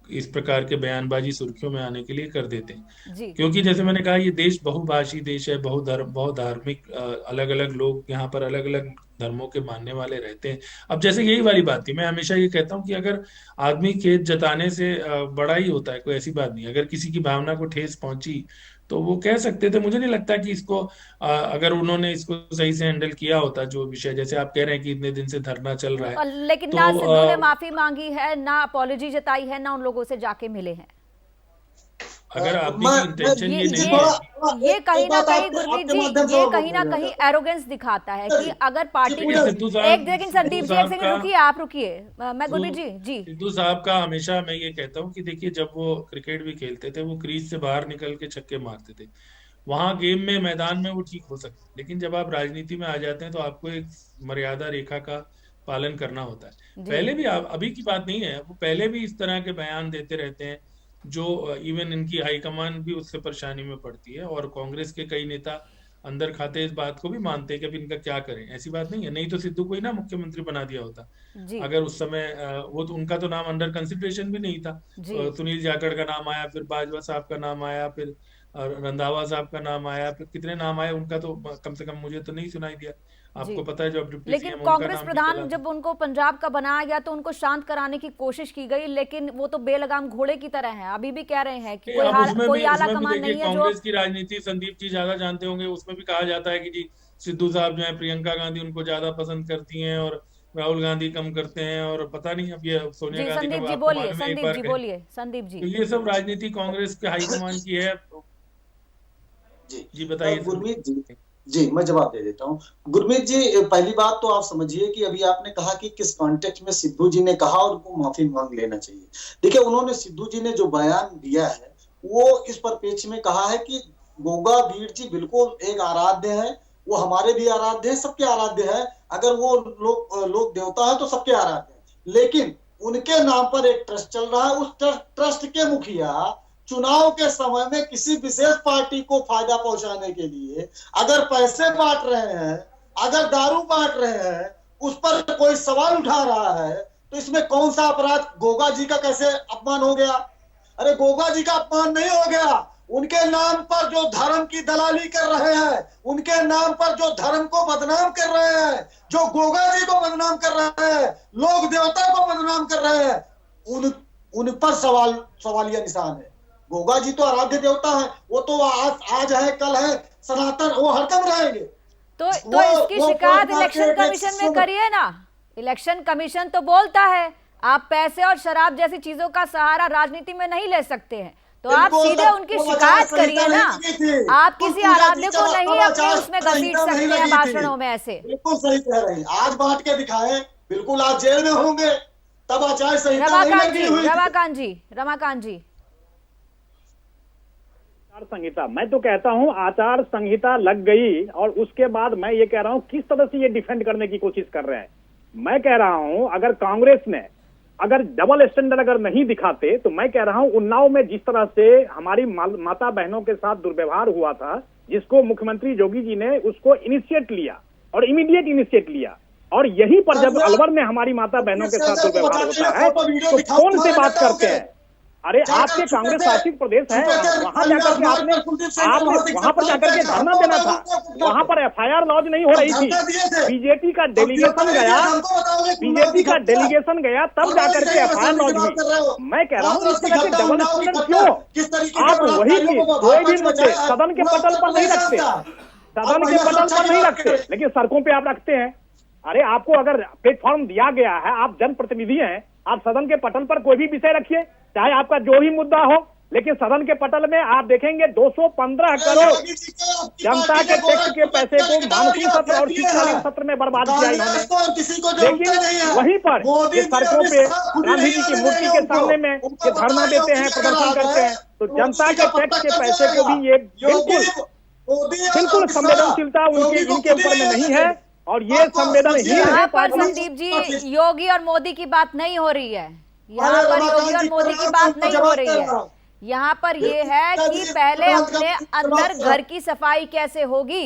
इस प्रकार के बयानबाजी सुर्खियों में आने के लिए कर देते हैं। जी। क्योंकि जैसे मैंने कहा, ये देश बहुभाषी देश है, बहुत धार्मिक, अलग अलग लोग यहाँ पर अलग अलग धर्मों के मानने वाले रहते हैं। अब जैसे यही वाली बात थी, मैं हमेशा ये कहता हूँ कि अगर आदमी खेत जताने से बड़ा ही होता है, कोई ऐसी बात नहीं। अगर किसी की भावना को ठेस पहुंची तो वो कह सकते थे। मुझे नहीं लगता कि इसको अगर उन्होंने इसको सही से हैंडल किया होता, जो विषय जैसे आप कह रहे हैं कि इतने दिन से धरना चल रहा है, लेकिन तो ना सिद्धू ने माफी मांगी है, ना अपॉलॉजी जताई है, ना उन लोगों से जाके मिले हैं। अगर आपकी मैं- इंटेंशन ये ये नहीं ये है ये कहीं ना एक बात कहीं आपके गुरमीत जी, माध्यम से ये और कहीं ना बोलूंगा। कहीं एरोगेंस दिखाता है कि अगर पार्टी देखिए, की सिद्धू साहब- एक सेकंड संदीप जी, एक सेकंड का- रुकिए, आप रुकिए, मैं गुरमीत जी जी सिद्धू साहब का हमेशा मैं ये कहता हूँ कि देखिए, जब वो क्रिकेट भी खेलते थे वो क्रीज से बाहर निकल के छक्के मारते थे। वहां गेम में, मैदान में वो ठीक हो सकते, लेकिन जब आप राजनीति में आ जाते हैं तो आपको एक मर्यादा रेखा का पालन करना होता है। जी। पहले भी अभी की बात नहीं है, वो पहले भी इस तरह के बयान देते रहते हैं जो इवन इनकी हाईकमान भी उससे परेशानी में पड़ती है, और कांग्रेस के कई नेता अंदर खाते इस बात को भी मानते हैं कि अब इनका क्या करें। ऐसी बात नहीं है, नहीं तो सिद्धू को ही ना मुख्यमंत्री बना दिया होता जी अगर उस समय वो तो, उनका तो नाम अंडर कंसिडरेशन भी नहीं था। जी सुनील जाखड़ का नाम आया, फिर बाजवा साहब का नाम आया, फिर रंधावा साहब का नाम आया, फिर कितने नाम आए, उनका तो कम से कम मुझे तो नहीं सुनाई दिया। आपको जी। पता है जो अब डिप्टी लेकिन सीएम उनका कांग्रेस नाम भी प्रधान चला था। जब उनको पंजाब का बनाया गया तो उनको शांत कराने की कोशिश की गई, लेकिन वो तो बेलगाम घोड़े की तरह हैं। अभी भी कह रहे हैं कि अब कोई आला उसमें भी कमान देखिए, नहीं है जो कांग्रेस की राजनीति संदीप जी ज्यादा जानते होंगे। उसमें भी कहा जाता है कि जी सिद्धू साहब जो है प्रियंका गांधी उनको ज्यादा पसंद करती हैं और राहुल गांधी कम करते हैं, और पता नहीं अब ये सोनिया जी गांधी संदीप का जी आपको बोलिए, मालूम है, एक संदीप बार जी कहीं। बोलिए, संदीप तो जी ये सब राजनीति कांग्रेस के हाईकमान की है। जी बताइए गुरमीत जी, मैं जवाब दे देता हूँ। गुरमीत जी, पहली बात तो आप समझिए कि अभी आपने कहा कि किस कॉन्टेक्स्ट में सिद्धू जी ने कहा और उनको माफी मांग लेना चाहिए। देखिए, उन्होंने, सिद्धू जी ने जो बयान दिया है वो इस परिप्रेक्ष्य में कहा है कि गोगा भीड़ जी बिल्कुल एक आराध्य है, वो हमारे भी आराध्य है, सबके आराध्य है। अगर वो लोक देवता है तो सबके आराध्य है, लेकिन उनके नाम पर एक ट्रस्ट चल रहा है। उस ट्रस्ट के मुखिया चुनाव के समय में किसी विशेष पार्टी को फायदा पहुंचाने के लिए अगर पैसे बांट रहे हैं, अगर दारू बांट रहे हैं, उस पर कोई सवाल उठा रहा है, तो इसमें कौन सा अपराध? गोगा जी का कैसे अपमान हो गया? अरे गोगा जी का अपमान नहीं हो गया, उनके नाम पर जो धर्म की दलाली कर रहे हैं, उनके नाम पर जो धर्म को बदनाम कर रहे हैं, जो गोगा जी को बदनाम कर रहे हैं, लोक देवता को बदनाम कर रहे हैं, उन पर सवालिया निशान है। गोगा जी तो आराध्य देवता है, वो तो आज है, कल है, सनातन, वो हरदम रहेंगे। तो इसकी शिकायत इलेक्शन कमीशन में करिए ना। इलेक्शन कमीशन तो बोलता है आप पैसे और शराब जैसी चीजों का सहारा राजनीति में नहीं ले सकते हैं, तो आप सीधे उनकी शिकायत करिए ना। आप किसी आराध्य को नहीं अपने उसमें घसीट सकते हैं भाषणों में ऐसे। बिल्कुल सही कह रहे हैं, आज बांट के दिखाए, बिल्कुल आज जेल में होंगे, तब आचार संहिता नहीं लगी हुई। रमाकांत जी आचार संहिता, मैं तो कहता हूं आचार संहिता लग गई, और उसके बाद मैं ये कह रहा हूं किस तरह से ये डिफेंड करने की कोशिश कर रहे हैं। मैं कह रहा हूं अगर कांग्रेस ने अगर डबल स्टैंडर्ड अगर नहीं दिखाते, तो मैं कह रहा हूं उन्नाव में जिस तरह से हमारी माता बहनों के साथ दुर्व्यवहार हुआ था, जिसको मुख्यमंत्री योगी जी ने उसको इनिशिएट लिया और इमीडिएट इनिशिएट लिया, और यहीं पर जब अलवर में हमारी माता बहनों के साथ दुर्व्यवहार होता है तो कौन से बात करते हैं? अरे आपके कांग्रेस शासित प्रदेश है, वहां जाकर के आपने वहां पर जाकर के धरना देना था, वहां पर एफआईआर लॉन्च नहीं हो रही थी। बीजेपी का डेलीगेशन गया तब जाकर के एफआईआर लॉन्च हुई। मैं कह रहा हूँ इस तरह के डबल स्टैंडर्ड क्यों? आप वही चीज कोई भी मुद्दे सदन के पटल पर नहीं रखते, सदन के पटल पर नहीं रखते, लेकिन सड़कों पे आप रखते हैं। अरे आपको अगर प्लेटफॉर्म दिया गया है, आप जनप्रतिनिधि हैं, आप सदन के पटल पर कोई भी विषय रखिए, चाहे आपका जो भी मुद्दा हो, लेकिन सदन के पटल में आप देखेंगे 215 करोड़ जनता के टैक्स के पैसे को मानसून सत्र और शीतकालीन सत्र में बर्बाद किया इन्होंने। लेकिन वहीं पर ये सड़कों पे गांधी जी की मूर्ति के सामने में ये धरना देते हैं, प्रदर्शन करते हैं, तो जनता के टैक्स के पैसे को भी ये बिल्कुल संवेदनशीलता इनके ऊपर में नहीं है, और ये संवेदनहीन है। यहाँ पर संदीप जी योगी और मोदी की बात नहीं हो रही है, यहाँ पर योगी और मोदी की बात नहीं हो रही है। यहाँ पर ये है कि पहले अपने अंदर घर की सफाई कैसे होगी,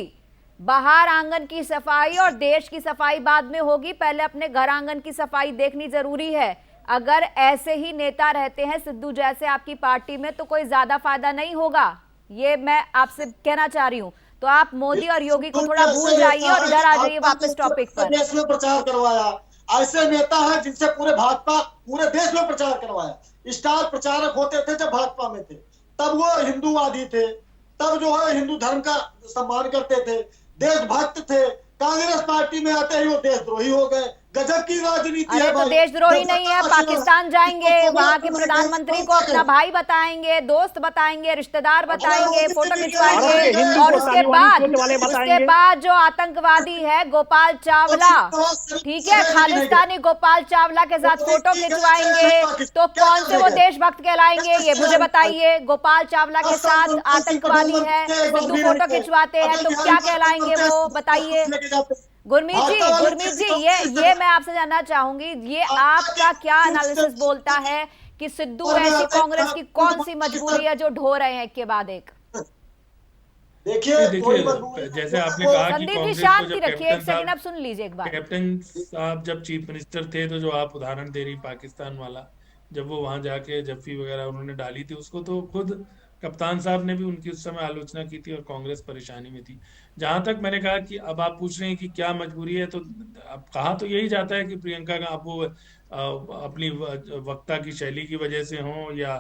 बाहर आंगन की सफाई और देश की सफाई बाद में होगी, पहले अपने घर आंगन की सफाई देखनी जरूरी है। अगर ऐसे ही नेता रहते हैं सिद्धू जैसे आपकी पार्टी में तो कोई ज्यादा फायदा नहीं होगा, ये मैं आपसे कहना चाह रही हूँ। तो आप मोदी और योगी को थोड़ा भूल जाइए और इधर आ जाइए वापस टॉपिक पर। देश में प्रचार करवाया, ऐसे नेता हैं जिनसे पूरे भाजपा पूरे देश में प्रचार करवाया। स्टार प्रचारक होते थे जब भाजपा में थे, तब वो हिंदूवादी थे, तब जो है हिंदू धर्म का सम्मान करते थे, देशभक्त थे। कांग्रेस पार्टी में आते ही वो देशद्रोही हो गए, गजब की राजनीति अरे है तो भाई। देशद्रोही नहीं है, पाकिस्तान जाएंगे, वहां के प्रधानमंत्री को अपना भाई बताएंगे, दोस्त बताएंगे, रिश्तेदार बताएंगे, फोटो खिंचवाएंगे, और उसके बाद जो आतंकवादी है गोपाल चावला, ठीक है, खालिस्तानी गोपाल चावला के साथ फोटो खिंचवाएंगे, तो कौन से वो देशभक्त कहलाएंगे ये मुझे बताइए। गोपाल चावला के साथ आतंकवादी है, सिद्धू फोटो खिंचवाते हैं, तो क्या कहलाएंगे वो बताइए। गुरमीत जी ये मैं आपसे जानना चाहूंगी, ये आपका क्या एनालिसिस बोलता है कि सिद्धू ऐसी कांग्रेस की कौन सी मजबूरी है जो ढो रहे हैं एक के बाद एक। देखिए जैसे आपने कहा कि संदीप जी कांग्रेस शांति को जब रखिए, एक सेकंड आप सुन लीजिए एक बार। कैप्टन साहब जब चीफ मिनिस्टर थे, तो जो आप उदाहरण दे रही पाकिस्तान वाला, जब वो वहां जाके जफ्फी वगैरह उन्होंने डाली थी, उसको तो खुद कप्तान साहब ने भी उनकी उस समय आलोचना की थी और कांग्रेस परेशानी में थी। जहां तक मैंने कहा कि अब आप पूछ रहे हैं कि क्या मजबूरी है, तो अब कहा तो यही जाता है कि प्रियंका का आप वो अपनी वक्ता की शैली की वजह से हो या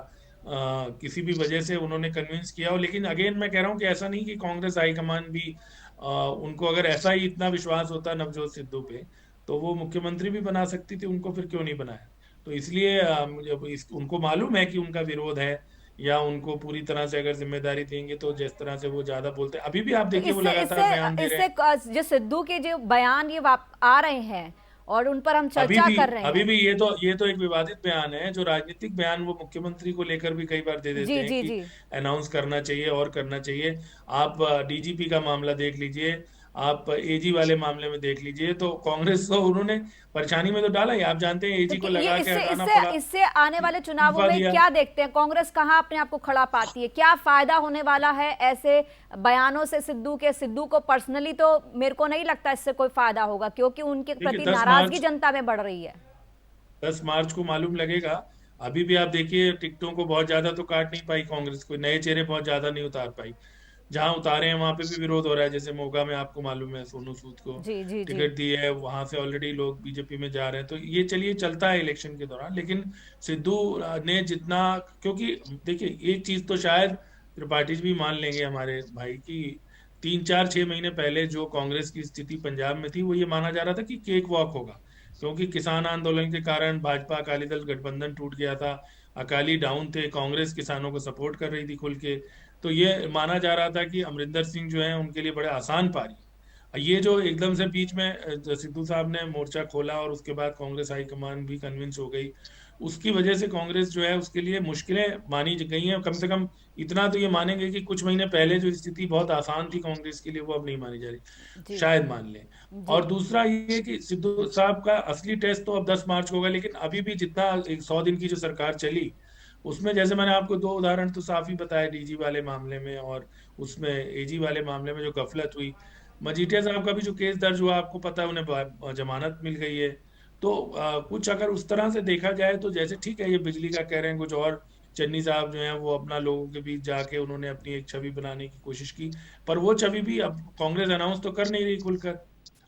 किसी भी वजह से उन्होंने कन्विंस किया हो। लेकिन अगेन मैं कह रहा हूं कि ऐसा नहीं कि कांग्रेस हाईकमान भी उनको अगर ऐसा ही इतना विश्वास होता नवजोत सिद्धू पे, तो वो मुख्यमंत्री भी बना सकती थी, उनको फिर क्यों नहीं बनाया। तो इसलिए उनको मालूम है कि उनका विरोध है, या उनको पूरी तरह से अगर जिम्मेदारी देंगे तो जिस तरह से वो ज्यादा बोलते हैं, अभी भी आप देखिए वो लगातार बयान दे रहे हैं। जो सिद्धू के जो बयान ये आ रहे हैं और उन पर हम चर्चा कर रहे हैं, अभी भी ये तो एक विवादित बयान है, जो राजनीतिक बयान वो मुख्यमंत्री को लेकर भी कई बार दे देते हैं कि अनाउंस करना चाहिए और करना चाहिए। आप डीजीपी का मामला देख लीजिए, आप एजी वाले मामले में देख लीजिए, तो कांग्रेस को उन्होंने परेशानी में तो डाला ही। आप जानते हैं एजी को लगा के हटाना पड़ा। इससे आने वाले चुनावों में क्या देखते हैं, कांग्रेस कहां अपने आप को खड़ा पाती है, क्या फायदा होने वाला है ऐसे बयानों से सिद्धू को पर्सनली तो मेरे को नहीं लगता इससे कोई फायदा होगा, क्योंकि उनके प्रति नाराजगी जनता में बढ़ रही है। 10 मार्च को मालूम लगेगा। अभी भी आप देखिए टिकटों को बहुत ज्यादा तो काट नहीं पाई कांग्रेस, कोई नए चेहरे बहुत ज्यादा नहीं उतार पाई। जहां उतारे हैं वहां पे भी विरोध हो रहा है। जैसे मोगा में आपको मालूम है सोनू सूद को टिकट दी है, वहां से ऑलरेडी लोग बीजेपी में जा रहे हैं। तो ये चलिए चलता है इलेक्शन के दौरान, लेकिन सिद्धू ने जितना, क्योंकि देखिए एक चीज तो शायद त्रिपाठी भी मान लेंगे हमारे भाई की, 3-4-6 महीने पहले जो कांग्रेस की स्थिति पंजाब में थी, वो ये माना जा रहा था कि केक वॉक होगा, क्योंकि किसान आंदोलन के कारण भाजपा अकाली दल गठबंधन टूट गया था, अकाली डाउन थे, कांग्रेस किसानों को सपोर्ट कर रही थी खुल के। तो ये माना जा रहा था कि अमरिंदर सिंह जो है उनके लिए बड़े आसान पारी। ये जो एकदम से बीच में सिद्धू साहब ने मोर्चा खोला और उसके बाद कांग्रेस हाईकमान भी कन्विंस हो गई, उसकी वजह से कांग्रेस जो है उसके लिए मुश्किलें मानी गई हैं। कम से कम इतना तो ये मानेंगे कि कुछ महीने पहले जो स्थिति बहुत आसान थी कांग्रेस के लिए, वो अब नहीं मानी जा रही, शायद मान लें। और दूसरा ये कि सिद्धू साहब का असली टेस्ट तो अब 10 मार्च को होगा, लेकिन अभी भी जितना 100 दिन की जो सरकार चली, उसमें जैसे मैंने आपको 2 उदाहरण तो साफ ही बताया, डीजी वाले मामले में और उसमें एजी वाले मामले में जो गफलत हुई। मजीठिया साहब का भी जो केस दर्ज हुआ, आपको पता है उन्हें जमानत मिल गई है। तो कुछ अगर उस तरह से देखा जाए तो जैसे ठीक है ये बिजली का कह रहे हैं कुछ, और चन्नी साहब जो हैं वो अपना लोगों के बीच जाके उन्होंने अपनी एक छवि बनाने की कोशिश की, पर वो छवि भी अब कांग्रेस अनाउंस तो कर नहीं रही खुलकर,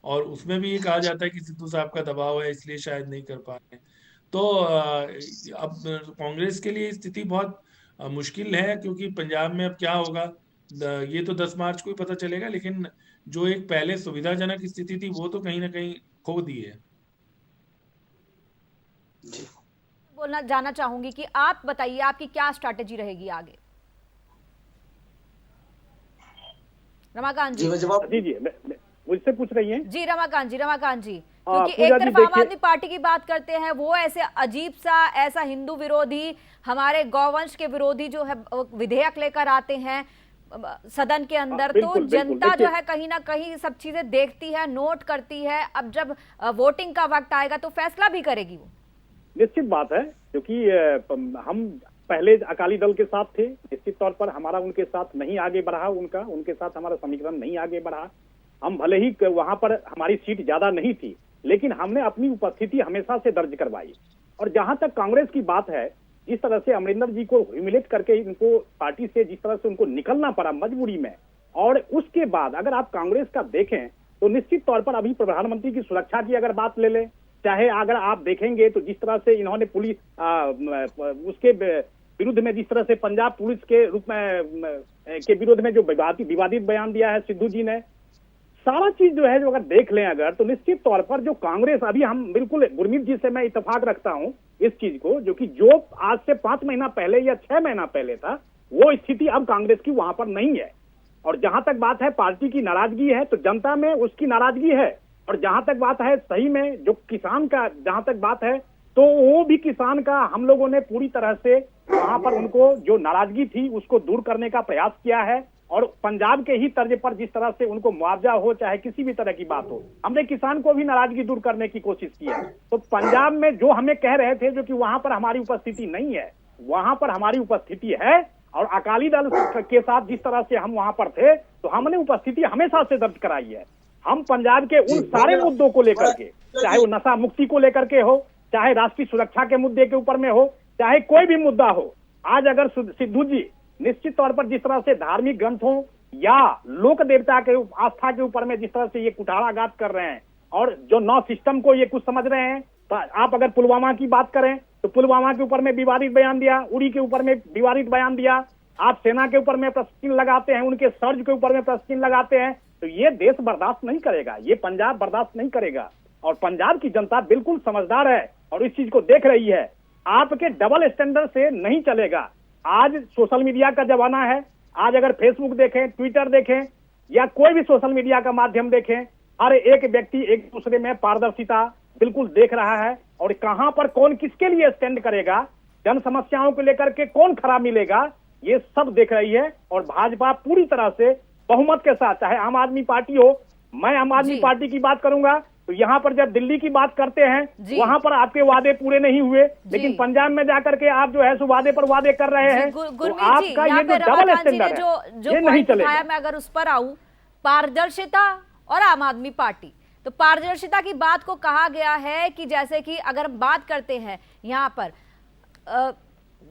और उसमें भी ये कहा जाता है कि सिद्धू साहब का दबाव है इसलिए शायद नहीं कर पा रहे हैं। तो अब कांग्रेस के लिए स्थिति बहुत मुश्किल है, क्योंकि पंजाब में अब क्या होगा ये तो 10 मार्च को ही पता चलेगा, लेकिन जो एक पहले सुविधाजनक स्थिति थी वो तो कहीं ना कहीं खो दी है। बोलना जानना चाहूंगी कि आप बताइए आपकी क्या स्ट्रैटेजी रहेगी आगे। रमाकांत जी जी मुझसे पूछ रही हैं? जी रमाकांत जी, क्योंकि एक तरफ आम आदमी पार्टी की बात करते हैं, वो ऐसे अजीब सा ऐसा हिंदू विरोधी, हमारे गौवंश के विरोधी जो है विधेयक लेकर आते हैं सदन के अंदर, तो जनता जो है कहीं ना कहीं सब चीजें देखती है, नोट करती है। अब जब वोटिंग का वक्त आएगा तो फैसला भी करेगी वो। निश्चित बात है, क्योंकि हम पहले अकाली दल के साथ थे, निश्चित तौर पर हमारा उनके साथ नहीं आगे बढ़ा, उनके साथ हमारा समीकरण नहीं आगे बढ़ा। हम भले ही वहां पर हमारी सीट ज्यादा नहीं थी, लेकिन हमने अपनी उपस्थिति हमेशा से दर्ज करवाई। और जहां तक कांग्रेस की बात है, जिस तरह से अमरिंदर जी को ह्यूमिलेट करके इनको पार्टी से जिस तरह से उनको निकलना पड़ा मजबूरी में, और उसके बाद अगर आप कांग्रेस का देखें तो निश्चित तौर पर अभी प्रधानमंत्री की सुरक्षा की अगर बात ले लें, चाहे अगर आप देखेंगे तो जिस तरह से इन्होंने पुलिस उसके विरुद्ध में, जिस तरह से पंजाब पुलिस के रूप में के विरुद्ध में जो विवादित बयान दिया है सिद्धू जी ने, सारा चीज जो है जो अगर देख लें अगर, तो निश्चित तौर पर जो कांग्रेस अभी हम बिल्कुल गुरमीत जी से मैं इत्तेफाक रखता हूं इस चीज को, जो कि जो आज से 5 महीना पहले या 6 महीना पहले था, वो स्थिति अब कांग्रेस की वहां पर नहीं है। और जहां तक बात है पार्टी की नाराजगी है, तो जनता में उसकी नाराजगी है। और जहां तक बात है सही में जो किसान का जहां तक बात है, तो वो भी किसान का हम लोगों ने पूरी तरह से वहां पर उनको जो नाराजगी थी उसको दूर करने का प्रयास किया है। और पंजाब के ही तर्ज पर जिस तरह से उनको मुआवजा हो चाहे किसी भी तरह की बात हो, हमने किसान को भी नाराजगी दूर करने की कोशिश की है। तो पंजाब में जो हमें कह रहे थे जो कि वहां पर हमारी उपस्थिति नहीं है, वहां पर हमारी उपस्थिति है। और अकाली दल के साथ जिस तरह से हम वहां पर थे, तो हमने उपस्थिति हमेशा से दर्ज कराई है। हम पंजाब के उन सारे मुद्दों को लेकर के, चाहे वो नशा मुक्ति को लेकर के हो, चाहे राष्ट्रीय सुरक्षा के मुद्दे के ऊपर में हो, चाहे कोई भी मुद्दा हो, आज अगर सिद्धू जी निश्चित तौर पर जिस तरह से धार्मिक ग्रंथों या लोक देवता के आस्था के ऊपर में जिस तरह से ये कुठाराघात कर रहे हैं और जो नौ सिस्टम को ये कुछ समझ रहे हैं, तो आप अगर पुलवामा की बात करें तो पुलवामा के ऊपर में विवादित बयान दिया, उड़ी के ऊपर में विवादित बयान दिया, आप सेना के ऊपर में प्रश्न चिन्ह लगाते हैं, उनके सर्ज के ऊपर में प्रश्न चिन्ह लगाते हैं, तो ये देश बर्दाश्त नहीं करेगा, ये पंजाब बर्दाश्त नहीं करेगा। और पंजाब की जनता बिल्कुल समझदार है और इस चीज को देख रही है। आपके डबल स्टैंडर्ड से नहीं चलेगा। आज सोशल मीडिया का जमाना है। आज अगर फेसबुक देखें, ट्विटर देखें या कोई भी सोशल मीडिया का माध्यम देखें, हर एक व्यक्ति एक दूसरे में पारदर्शिता बिल्कुल देख रहा है। और कहां पर कौन किसके लिए स्टैंड करेगा, जन समस्याओं को लेकर के कौन खरा मिलेगा, ये सब देख रही है। और भाजपा पूरी तरह से बहुमत के साथ, चाहे आम आदमी पार्टी हो, मैं आम आदमी पार्टी की बात करूंगा, तो यहाँ पर जब दिल्ली की बात करते हैं वहां पर आपके वादे पूरे नहीं हुए, लेकिन पंजाब में जाकर के आप जो है सो वादे पर वादे कर रहे हैं। तो आपका ये जो डबल स्टैंडर्ड है ये नहीं चलेगा। मैं अगर उस पर आऊं, पारदर्शिता और आम आदमी पार्टी, तो पारदर्शिता की बात को कहा गया है कि जैसे कि अगर बात करते हैं यहाँ पर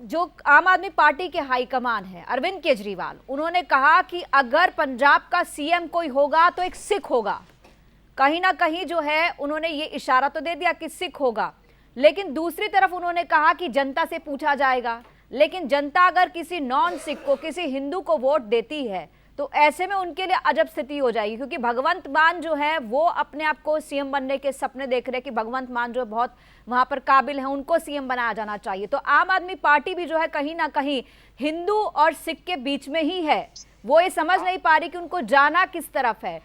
जो आम आदमी पार्टी के हाईकमान है अरविंद केजरीवाल, उन्होंने कहा कि अगर पंजाब का सीएम कोई होगा तो एक सिख होगा। कहीं ना कहीं जो है उन्होंने ये इशारा तो दे दिया कि सिख होगा, लेकिन दूसरी तरफ उन्होंने कहा कि जनता से पूछा जाएगा। लेकिन जनता अगर किसी नॉन सिख को, किसी हिंदू को वोट देती है, तो ऐसे में उनके लिए अजब स्थिति हो जाएगी, क्योंकि भगवंत मान जो है वो अपने आप को सीएम बनने के सपने देख रहे हैं कि भगवंत मान जो बहुत वहां पर काबिल है, उनको सीएम बनाया जाना चाहिए। तो आम आदमी पार्टी भी जो है कहीं ना कहीं हिंदू और सिख के बीच में ही है। वो ये समझ नहीं पा रही कि उनको जाना किस तरफ है।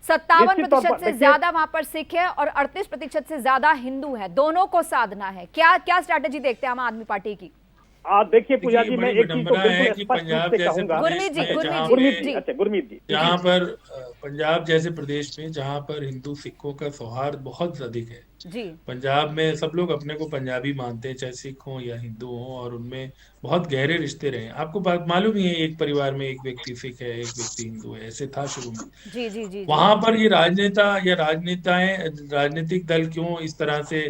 57% से ज्यादा वहां पर सिख है और 38% से ज्यादा हिंदू है, दोनों को साधना है। क्या क्या स्ट्रैटेजी देखते हैं आम आदमी पार्टी की? देखिए पूजा जी, मैं एक चीज तो बिल्कुल स्पष्ट रूप से कहूंगा, गुरमीत जी, जहाँ पर पंजाब जैसे प्रदेश में जहाँ पर हिंदू सिखों का सौहार्द बहुत अधिक है जी। पंजाब में सब लोग अपने को पंजाबी मानते हैं, चाहे सिख हो या हिंदू हो, और उनमें बहुत गहरे रिश्ते रहे। आपको बात मालूम ही है, एक परिवार में एक व्यक्ति सिख है, एक व्यक्ति हिंदू है, ऐसे था शुरू में। जी जी जी। वहां पर ये राजनेता या राजनीतिक दल क्यों इस तरह से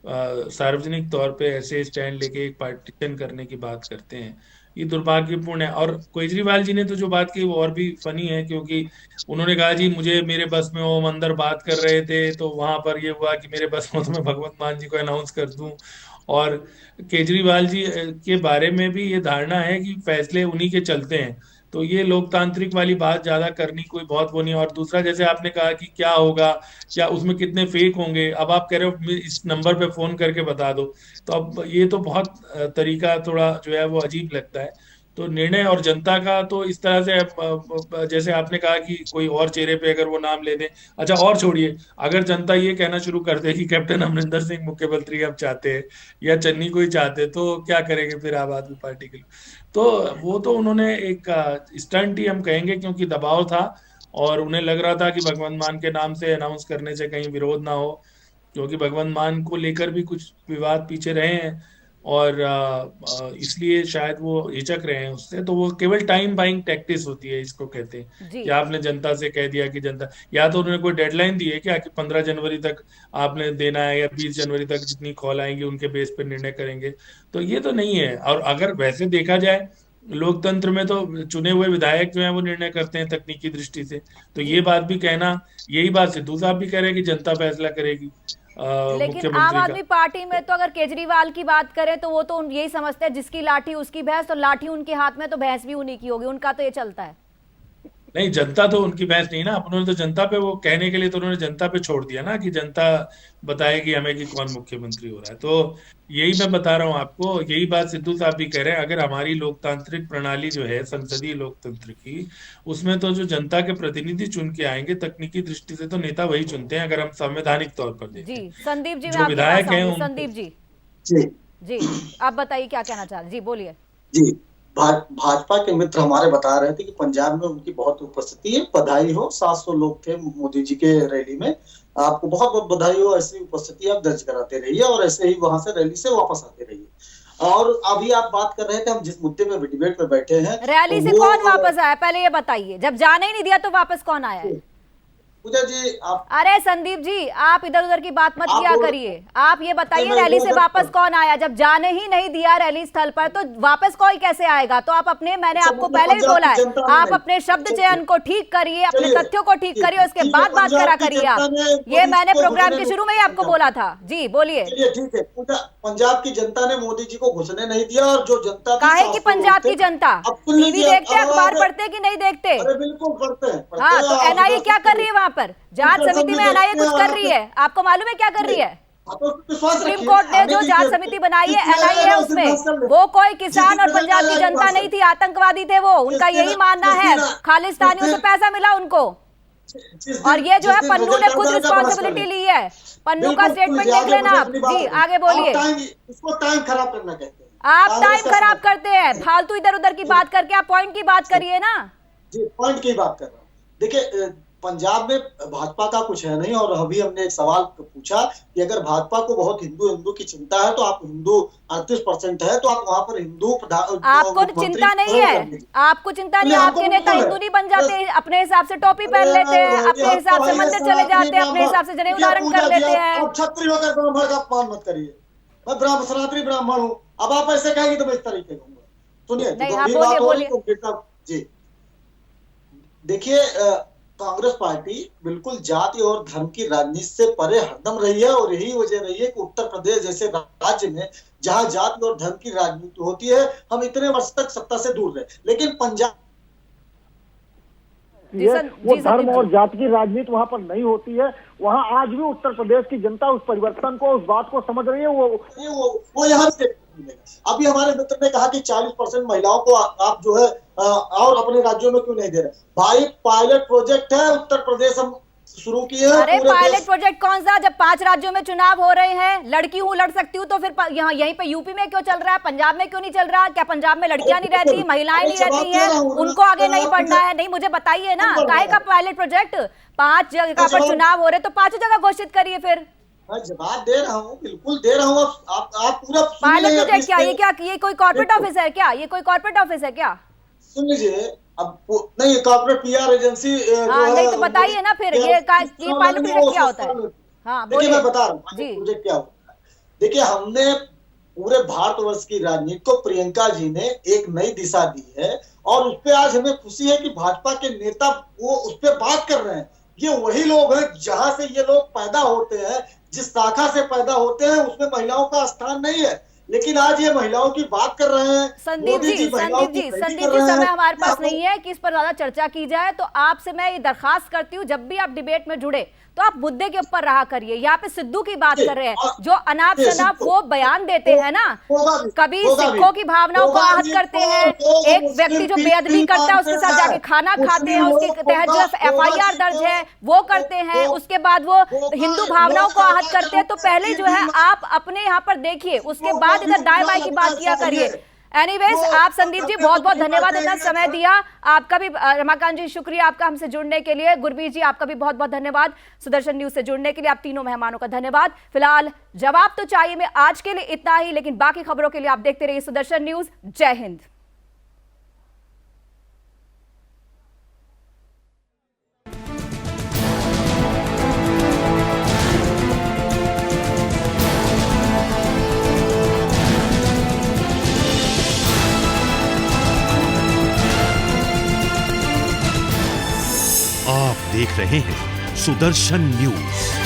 सार्वजनिक तौर पे ऐसे स्टैंड लेके एक पार्टीशन करने की बात करते हैं, ये दुर्भाग्यपूर्ण है। और केजरीवाल जी ने तो जो बात की वो और भी फनी है, क्योंकि उन्होंने कहा जी मुझे मेरे बस में वो अंदर बात कर रहे थे, तो वहां पर ये हुआ कि मेरे बस में तो मैं भगवंत मान जी को अनाउंस कर दूं। और केजरीवाल जी के बारे में भी ये धारणा है कि फैसले उन्हीं के चलते हैं, तो ये लोकतांत्रिक वाली बात ज्यादा करनी कोई बहुत वो नहीं। और दूसरा, जैसे आपने कहा कि क्या होगा, क्या उसमें कितने फेक होंगे, अब आप कह रहे हो इस नंबर पे फोन करके बता दो, तो अब ये तो बहुत तरीका थोड़ा जो है वो अजीब लगता है। तो निर्णय और जनता का तो इस तरह से, जैसे आपने कहा कि कोई और चेहरे पे अगर वो नाम ले दें, अच्छा और छोड़िए, अगर जनता ये कहना शुरू कर दे कि कैप्टन अमरिंदर सिंह मुख्यमंत्री अब चाहते हैं या चन्नी को ही चाहते हैं, तो क्या करेंगे फिर आम आदमी पार्टी के लोग? तो वो तो उन्होंने एक स्टंट ही हम कहेंगे, क्योंकि दबाव था और उन्हें लग रहा था कि भगवंत मान के नाम से अनाउंस करने से कहीं विरोध ना हो, क्योंकि भगवंत मान को लेकर भी कुछ विवाद पीछे रहे हैं और इसलिए शायद वो हिचक रहे हैं उससे। तो वो केवल टाइम बाइंग टैक्टिस होती है, इसको कहते हैं कि आपने जनता से कह दिया कि जनता, या तो उन्होंने कोई डेडलाइन दी है क्या कि 15 जनवरी तक आपने देना है या 20 जनवरी तक जितनी कॉल आएंगी उनके बेस पे निर्णय करेंगे, तो ये तो नहीं है। और अगर वैसे देखा जाए लोकतंत्र में तो चुने हुए विधायक जो है वो निर्णय करते हैं तकनीकी दृष्टि से, तो ये बात भी कहना, यही बात सिद्धू साहब भी कह रहे हैं कि जनता फैसला करेगी। लेकिन आम आदमी पार्टी में तो अगर केजरीवाल की बात करें तो वो तो यही समझते हैं जिसकी लाठी उसकी भैंस, तो लाठी उनके हाथ में तो भैंस भी उन्हीं की होगी, उनका तो ये चलता है। नहीं, जनता तो उनकी बहस नहीं ना, उन्होंने तो जनता पे, वो कहने के लिए तो उन्होंने जनता पे छोड़ दिया ना कि जनता बताएगी हमें कि कौन मुख्यमंत्री हो रहा है। तो यही मैं बता रहा हूँ आपको, यही बात सिद्धू साहब भी कह रहे हैं। अगर हमारी लोकतांत्रिक प्रणाली जो है संसदीय लोकतंत्र की, उसमें तो जो जनता के प्रतिनिधि चुन के आएंगे, तकनीकी दृष्टि से तो नेता वही चुनते हैं। अगर हम संवैधानिक तौर पर जी देखें, संदीप जी, मैं जो आपके विधायक पास हैं आऊंगी। उनको संदीप जी, जी जी आप बताइए क्या कहना चाह रहे हैं। जी बोलिए। जी भाजपा के मित्र हमारे बता रहे थे कि पंजाब में उनकी बहुत उपस्थिति है। बधाई हो, 700 लोग थे मोदी जी के रैली में। आपको बहुत बहुत बधाई हो, ऐसी उपस्थिति आप दर्ज कराते रहिए और ऐसे ही वहां से रैली से वापस आते रहिए। और अभी आप बात कर रहे थे, हम जिस मुद्दे पे डिबेट पे बैठे हैं, रैली से कौन वापस आया पहले ये बताइए। जब जाने ही नहीं दिया तो वापस कौन आया है? पूजा जी आप, अरे संदीप जी, आप इधर उधर की बात मत किया करिए। आप ये बताइए रैली से वापस कौन आया? जब जाने ही नहीं दिया रैली स्थल पर तो वापस कोई कैसे आएगा? तो आप अपने, मैंने आपको पहले भी बोला है, आप अपने शब्द चयन को ठीक करिए, अपने तथ्यों को ठीक करिए, उसके बाद बात करा करिए आप। ये मैंने प्रोग्राम के शुरू में ही आपको बोला था। जी बोलिए। ठीक है पूजा, पंजाब की जनता ने मोदी जी को घुसने नहीं दिया। और जो जनता काहे की पंजाब की जनता टीवी देखते, अखबार पढ़ते कि नहीं देखते? अरे बिल्कुल पढ़ते हैं। हाँ, तो एनआईए क्या कर रही है वहां पर? जांच समिति में एनआईए कुछ कर रही है, आपको मालूम है क्या कर रही है? सुप्रीम कोर्ट ने जो जांच समिति बनाई है, एनआईए है उसमें। वो कोई किसान और पंजाब की जनता नहीं थी, आतंकवादी थे वो। उनका यही मानना है, खालिस्तानियों से पैसा मिला उनको। और ये जो है पन्नू ने खुद रिस्पॉन्सिबिलिटी ली है। पन्नू का स्टेटमेंट देख लेना आप। जी आगे बोलिए। इसको टाइम खराब करना कहते हैं। आप टाइम खराब करते हैं, फालतू इधर उधर की बात करके। आप पॉइंट की बात करिए ना। जी पॉइंट की बात कर रहा हूँ। देखिए पंजाब में भाजपा का कुछ है नहीं। और अभी हमने एक सवाल पूछा कि अगर भाजपा को बहुत हिंदू की चिंता है, तो आप हिंदू 38% है, तो आप वहां पर हिंदू आपको चिंता नहीं है? आपको चिंता नहीं? आपके नेता हिंदू नहीं बन जाते? अपने हिसाब से टोपी पहन लेते हैं, अपने हिसाब से मंदिर चले जाते हैं, अपने हिसाब से जनेऊ धारण कर लेते हैं। क्षत्रिय होकर ब्राह्मण का अपमान मत करिए। मैं सनातनी ब्राह्मण हूँ। अब आप ऐसे कहेंगे तो मैं इस तरीके कहूंगा। सुनिए जी, देखिए कांग्रेस पार्टी बिल्कुल जाति और धर्म की राजनीति से परे हरदम रही है। और यही वजह रही है कि उत्तर प्रदेश जैसे राज्य में जहां जाति और धर्म की राजनीति होती है, हम इतने वर्ष तक सत्ता से दूर रहे। लेकिन पंजाब वो धर्म और जाति की राजनीति वहां पर नहीं होती है। वहां आज भी उत्तर प्रदेश की जनता उस परिवर्तन को, उस बात को समझ रही है। वो यहाँ से अभी हमारे मित्र ने कहा कि 40% महिलाओं को आप जो है और अपने राज्यों में क्यों नहीं दे रहे? भाई पायलट प्रोजेक्ट है, उत्तर प्रदेश हम शुरू किए। अरे पायलट प्रोजेक्ट कौन सा? जब 5 राज्यों में चुनाव हो रहे हैं, लड़की हूँ लड़ सकती हूँ, तो फिर यहाँ यहीं पे यूपी में क्यों चल रहा है? पंजाब में क्यों नहीं चल रहा? क्या पंजाब में लड़कियां नहीं रहती, महिलाएं नहीं रहती हैं, उनको आगे नहीं बढ़ना है? नहीं, मुझे बताइए ना, काहे का पायलट प्रोजेक्ट? 5 जगह पर चुनाव हो रहे तो 5 जगह घोषित करिए फिर। मैं जवाब दे रहा हूँ, बिल्कुल दे रहा हूँ। आप पूरा पायलट प्रोजेक्ट क्या? ये क्या, ये कोई कॉर्पोरेट ऑफिस है क्या? ये कोई कॉर्पोरेट ऑफिस है क्या? सुन लीजिए, अब नहीं कॉर्पोरेट पीआर एजेंसी नहीं तो बताइए ना फिर ये पायलट प्रोजेक्ट क्या होता है? हाँ बोलिए। मैं बता रहा हूँ प्रोजेक्ट क्या होता है। देखिए हमने पूरे भारतवर्ष की राजनीति को प्रियंका जी ने एक नई दिशा दी है। और उस पर आज हमें खुशी है कि भाजपा के नेता वो उस पर बात कर रहे हैं। ये वही लोग हैं जहां से ये लोग पैदा होते हैं, जिस शाखा से पैदा होते हैं उसमें महिलाओं का स्थान नहीं है। लेकिन आज ये महिलाओं की बात कर रहे हैं। संदीप जी समय हमारे पास नहीं है कि इस पर ज्यादा चर्चा की जाए। तो आपसे मैं ये दरखास्त करती हूँ, जब भी आप डिबेट में जुड़े तो आप मुद्दे के ऊपर रहा करिए। यहाँ पे सिद्धू की बात कर रहे हैं, जो अनाप शनाप वो बयान देते हैं ना, कभी सिखों की भावनाओं को आहत करते हैं। एक व्यक्ति जो बेअदबी करता है उसके साथ जाके खाना खाते हैं, उसके तहत जो FIR दर्ज है वो करते हैं, उसके बाद वो हिंदू भावनाओं को आहत करते हैं। तो पहले जो है आप अपने यहाँ पर देखिए, उसके बाद इधर दाएं बाएं की बात किया करिए। एनीवेज आप संदीप जी बहुत बहुत धन्यवाद, इतना समय दिया आपका भी। रमाकांत जी शुक्रिया आपका हमसे जुड़ने के लिए। गुरबीर जी आपका भी बहुत बहुत धन्यवाद सुदर्शन न्यूज से जुड़ने के लिए। आप तीनों मेहमानों का धन्यवाद। फिलहाल जवाब तो चाहिए में आज के लिए इतना ही, लेकिन बाकी खबरों के लिए आप देखते रहिए सुदर्शन न्यूज। जय हिंद। आप देख रहे हैं सुदर्शन न्यूज।